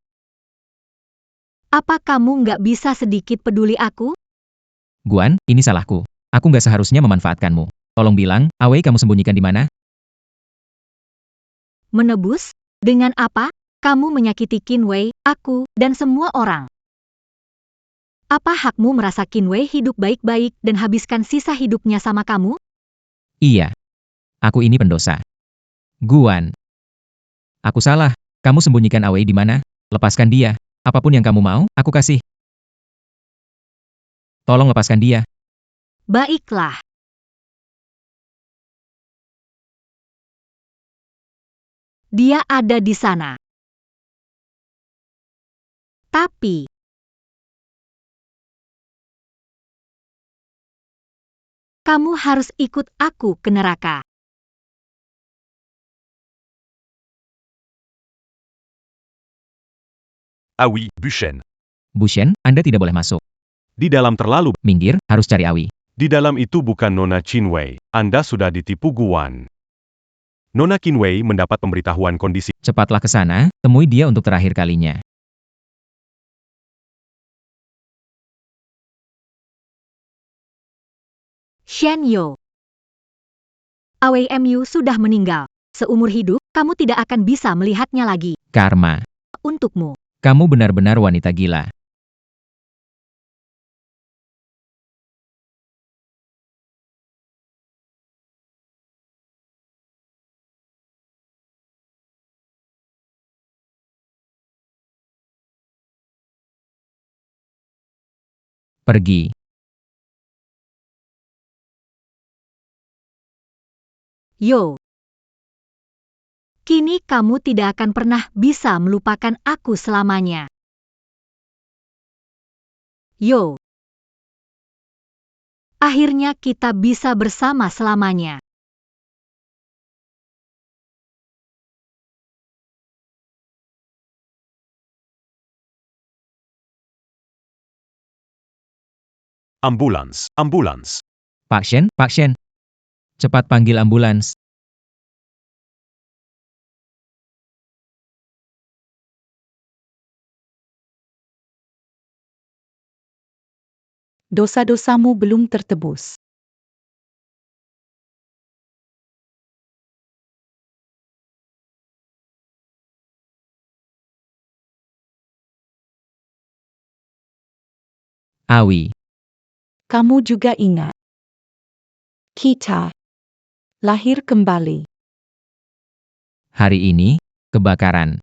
Apa kamu nggak bisa sedikit peduli aku? Guan, ini salahku. Aku nggak seharusnya memanfaatkanmu. Tolong bilang, Awei kamu sembunyikan di mana? Menebus? Dengan apa? Kamu menyakiti Qinwei, aku, dan semua orang. Apa hakmu merasa Qinwei hidup baik-baik dan habiskan sisa hidupnya sama kamu? Iya. Aku ini pendosa. Guan. Aku salah. Kamu sembunyikan Awei di mana? Lepaskan dia. Apapun yang kamu mau, aku kasih. Tolong lepaskan dia. Baiklah. Dia ada di sana. Tapi kamu harus ikut aku ke neraka. Ah oui, Bushen. Bushen, Anda tidak boleh masuk. Di dalam terlalu, Minggir, harus cari Awi. di dalam itu bukan Nona Qinwei. Anda sudah ditipu Guan. Nona Qinwei mendapat pemberitahuan kondisi. Cepatlah ke sana, temui dia untuk terakhir kalinya. Shen Yo. AWMU sudah meninggal. Seumur hidup, kamu tidak akan bisa melihatnya lagi. Karma. Untukmu. Kamu benar-benar wanita gila. Pergi. Yo. Kini kamu tidak akan pernah bisa melupakan aku selamanya. Yo. Akhirnya kita bisa bersama selamanya. Ambulans, ambulans. Pak Shen, Pak Shen. Cepat panggil ambulans. Dosa-dosamu belum tertebus. Awi. Kamu juga ingat. Kita lahir kembali. Hari ini, kebakaran.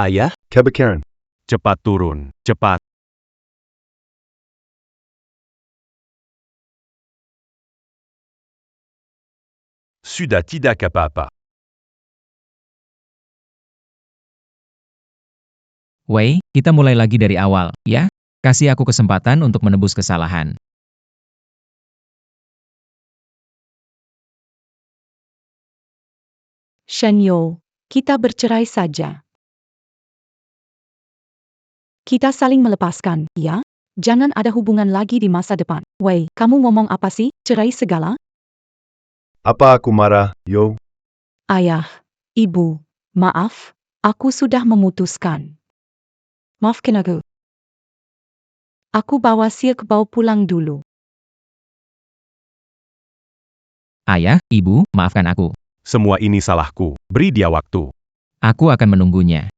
Ayah, Kebakaran. Cepat turun, cepat. sudah tidak apa-apa. Wei, kita mulai lagi dari awal, ya? Kasih aku kesempatan untuk menebus kesalahan. Shen Yo, kita bercerai saja. Kita saling melepaskan, ya? Jangan ada hubungan lagi di masa depan. Wei, kamu ngomong apa sih? Cerai segala? Apa aku marah, Yo? Ayah, ibu, maaf, aku sudah memutuskan. Maafkan aku. Aku bawa Sia ke bau pulang dulu. Ayah, ibu, maafkan aku. Semua ini salahku. Beri dia waktu. Aku akan menunggunya.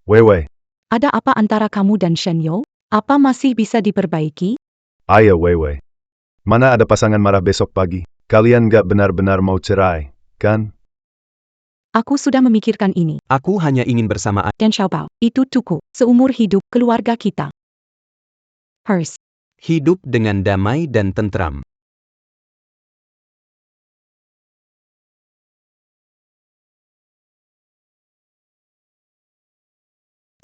Wewe, Ada apa antara kamu dan Shen Yo? Apa masih bisa diperbaiki? ayo Wewe. Mana ada pasangan marah besok pagi? Kalian gak benar-benar mau cerai, kan? Aku sudah memikirkan ini. Aku hanya ingin bersama Dan Xiaobao, itu tuku, seumur hidup keluarga kita. Hers. hidup dengan damai dan tentram.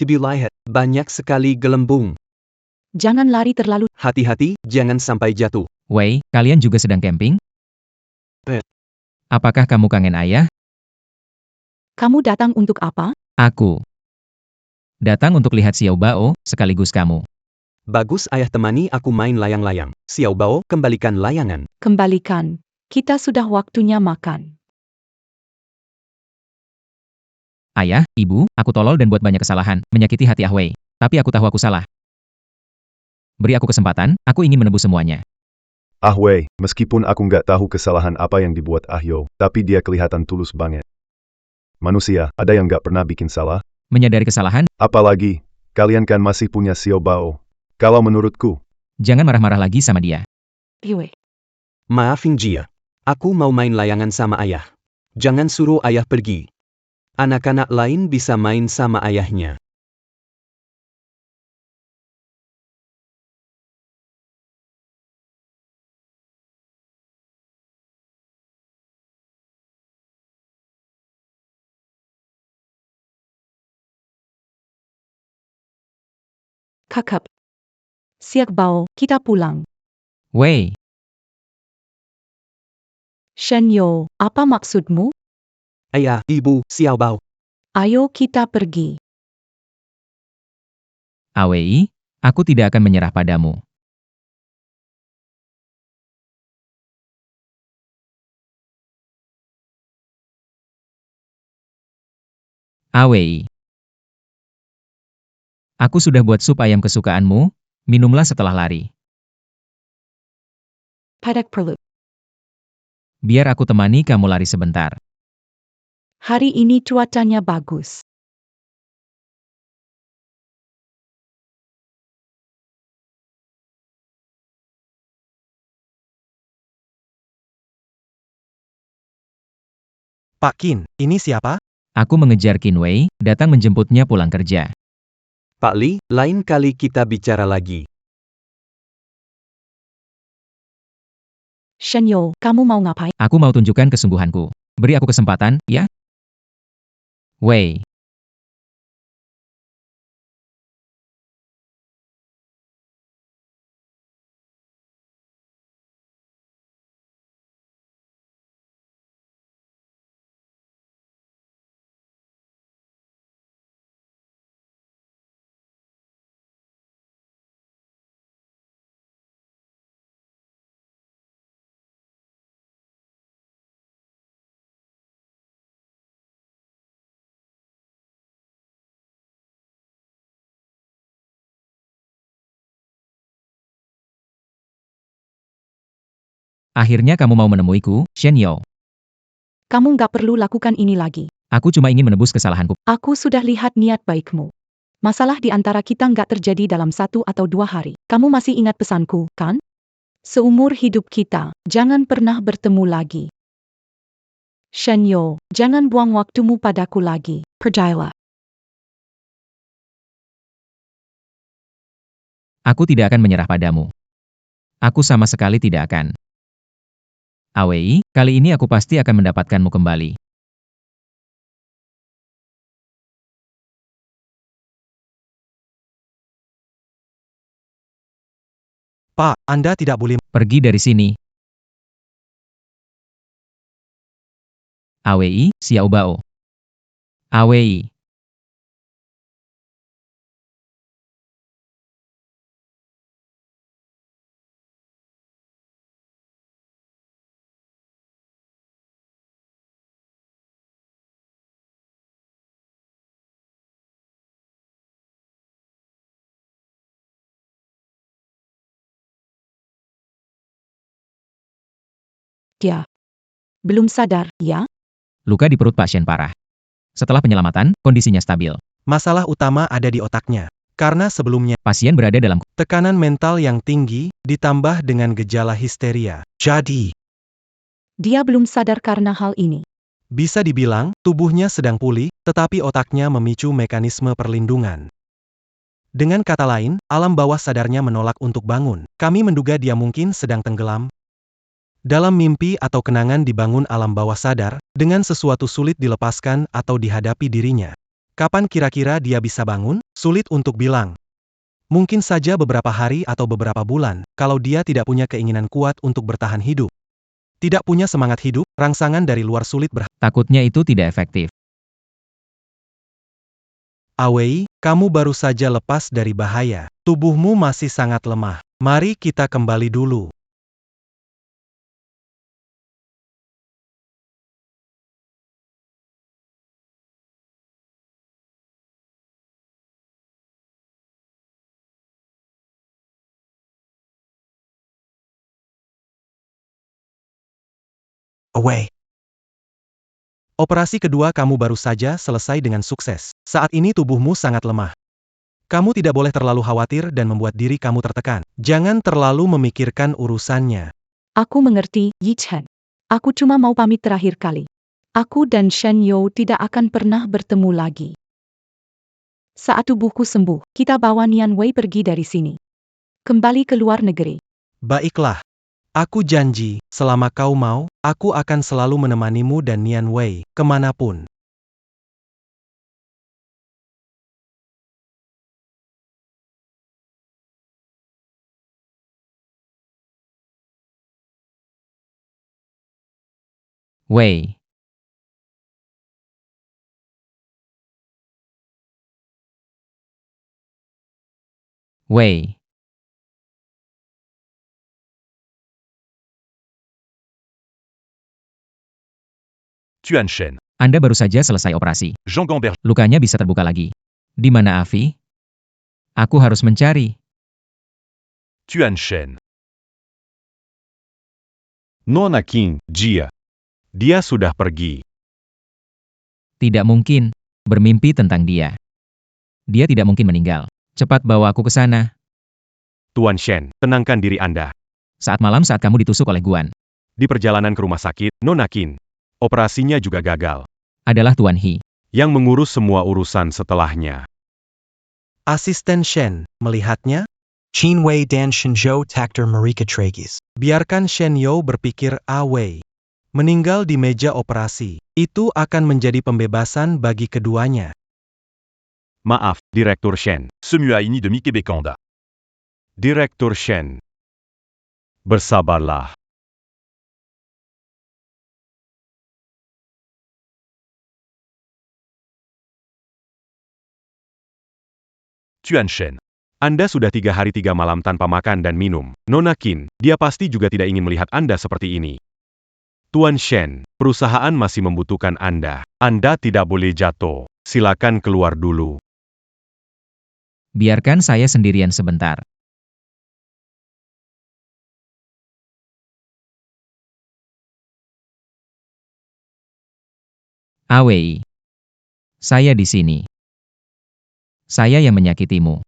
Lihat, banyak sekali gelembung. Jangan lari terlalu. Hati-hati, jangan sampai jatuh. Wei, kalian juga sedang camping? Eh. Apakah kamu kangen ayah? Kamu datang untuk apa? Aku datang untuk lihat Xiao Bao, sekaligus kamu. Bagus ayah, temani aku main layang-layang. Xiao Bao, kembalikan layangan. Kembalikan. Kita sudah waktunya makan. Ayah, ibu, aku tolol dan buat banyak kesalahan, menyakiti hati Ah Wei. Tapi aku tahu aku salah. Beri aku kesempatan, aku ingin menebus semuanya. Ah Wei, meskipun aku nggak tahu kesalahan apa yang dibuat Ah Yo, tapi dia kelihatan tulus banget. Manusia, ada yang nggak pernah bikin salah? Menyadari kesalahan, Apalagi, kalian kan masih punya Xiao Bao. Kalau menurutku, jangan marah-marah lagi sama dia. Yue. Maafin Jia. Aku mau main layangan sama ayah. Jangan suruh ayah pergi. Anak-anak lain bisa main sama ayahnya. Kakap. Siak Bao, kita pulang. Wei, Shen Yo, apa maksudmu? Ayah, ibu, Xiao Bao. Ayo kita pergi. Awei, aku tidak akan menyerah padamu. Awei. Aku sudah buat sup ayam kesukaanmu, minumlah setelah lari. Padak perlu. Biar aku temani kamu lari sebentar. Hari ini cuacanya bagus. Pak Qin, ini siapa? Aku mengejar Qin Wei, datang menjemputnya pulang kerja. Pak Li, lain kali kita bicara lagi. Shen Yo, kamu mau ngapain? Aku mau tunjukkan kesungguhanku. Beri aku kesempatan, ya? Wei, akhirnya kamu mau menemuiku, Shen Yo. Kamu nggak perlu lakukan ini lagi. Aku cuma ingin menebus kesalahanku. Aku sudah lihat niat baikmu. Masalah di antara kita nggak terjadi dalam 1 atau 2 hari. Kamu masih ingat pesanku, kan? Seumur hidup kita, jangan pernah bertemu lagi. Shen Yo, jangan buang waktumu padaku lagi. Percayalah. Aku tidak akan menyerah padamu. Aku sama sekali tidak akan. Awei, kali ini aku pasti akan mendapatkanmu kembali. Pak, Anda tidak boleh. Pergi dari sini. Awei, Xiao Bao. Awei. Dia belum sadar, ya? Luka di perut pasien parah. Setelah penyelamatan, kondisinya stabil. Masalah utama ada di otaknya. Karena sebelumnya, Pasien berada dalam tekanan mental yang tinggi, ditambah dengan gejala histeria. Jadi, Dia belum sadar karena hal ini. bisa dibilang, tubuhnya sedang pulih, tetapi otaknya memicu mekanisme perlindungan. Dengan kata lain, alam bawah sadarnya menolak untuk bangun. Kami menduga dia mungkin sedang tenggelam. Dalam mimpi atau kenangan dibangun alam bawah sadar, dengan sesuatu sulit dilepaskan atau dihadapi dirinya. Kapan kira-kira dia bisa bangun? Sulit untuk bilang. Mungkin saja beberapa hari atau beberapa bulan, kalau dia tidak punya keinginan kuat untuk bertahan hidup. Tidak punya semangat hidup, rangsangan dari luar sulit takutnya itu tidak efektif. Awei, kamu baru saja lepas dari bahaya. Tubuhmu masih sangat lemah. Mari kita kembali dulu. Away. Operasi kedua kamu baru saja selesai dengan sukses. Saat ini tubuhmu sangat lemah. Kamu tidak boleh terlalu khawatir dan membuat diri kamu tertekan. Jangan terlalu memikirkan urusannya. Aku mengerti, Yi Chen. Aku cuma mau pamit terakhir kali. Aku dan Shen Yo tidak akan pernah bertemu lagi. Saat tubuhku sembuh, kita bawa Nian Wei pergi dari sini. Kembali ke luar negeri. Baiklah. Aku janji, selama kau mau, aku akan selalu menemanimu dan Nian Wei, kemanapun. Wei. Wei. Tuan Shen. Anda baru saja selesai operasi. Jean Gamber. Lukanya bisa terbuka lagi. Di mana Avi? Aku harus mencari. Tuan Shen. Nona King, Jia. Dia sudah pergi. Tidak mungkin. Bermimpi tentang dia. Dia tidak mungkin meninggal. Cepat bawa aku ke sana. Tuan Shen, tenangkan diri Anda. Saat malam saat kamu ditusuk oleh Guan. Di perjalanan ke rumah sakit, Nona King, operasinya juga gagal. Adalah Tuan He. Yang mengurus semua urusan setelahnya. Asisten Shen melihatnya, Qin Wei Dan Shenzhou Takter Marika Tragis. biarkan Shen You berpikir Wei meninggal di meja operasi. Itu akan menjadi pembebasan bagi keduanya. Maaf, Direktur Shen. Semuaini de Mike Bekanda. Direktur Shen. Bersabarlah. Tuan Shen. Anda sudah 3 hari 3 malam tanpa makan dan minum. Nona Qin, dia pasti juga tidak ingin melihat Anda seperti ini. Tuan Shen, perusahaan masih membutuhkan Anda. Anda tidak boleh jatuh. Silakan keluar dulu. Biarkan saya sendirian sebentar. Wei. Saya di sini. Saya yang menyakitimu.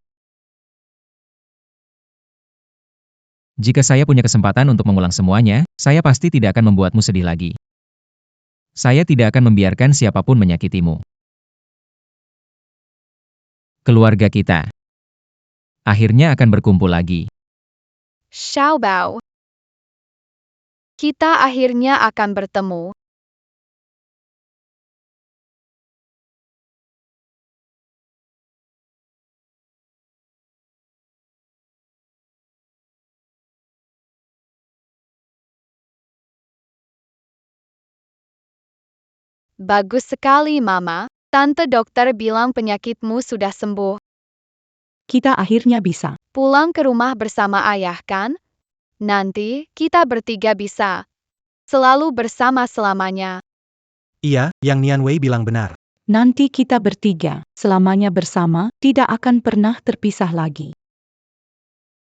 Jika saya punya kesempatan untuk mengulang semuanya, saya pasti tidak akan membuatmu sedih lagi. Saya tidak akan membiarkan siapapun menyakitimu. Keluarga kita akhirnya akan berkumpul lagi. Xiao Bao. Kita akhirnya akan bertemu. Bagus sekali, Mama. Tante dokter bilang penyakitmu sudah sembuh. Kita akhirnya bisa. Pulang ke rumah bersama ayah, kan? Nanti, kita bertiga bisa selalu bersama selamanya. Iya, yang Nian Wei bilang benar. Nanti kita bertiga, selamanya bersama, tidak akan pernah terpisah lagi.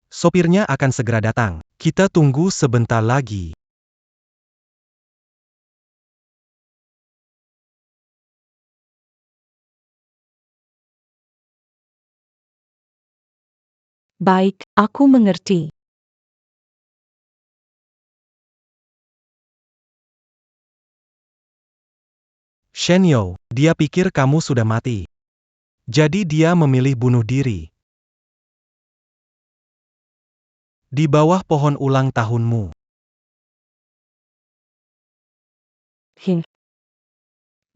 Sopirnya akan segera datang. Kita tunggu sebentar lagi. Baik, aku mengerti. Shen You, dia pikir kamu sudah mati. Jadi dia memilih bunuh diri. Di bawah pohon ulang tahunmu.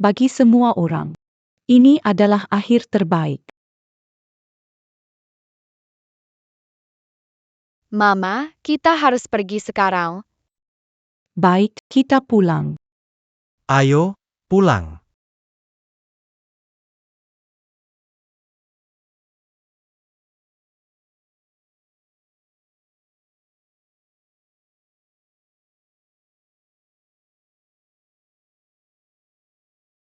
Bagi semua orang, ini adalah akhir terbaik. Mama, kita harus pergi sekarang. Baik, kita pulang. Ayo, pulang.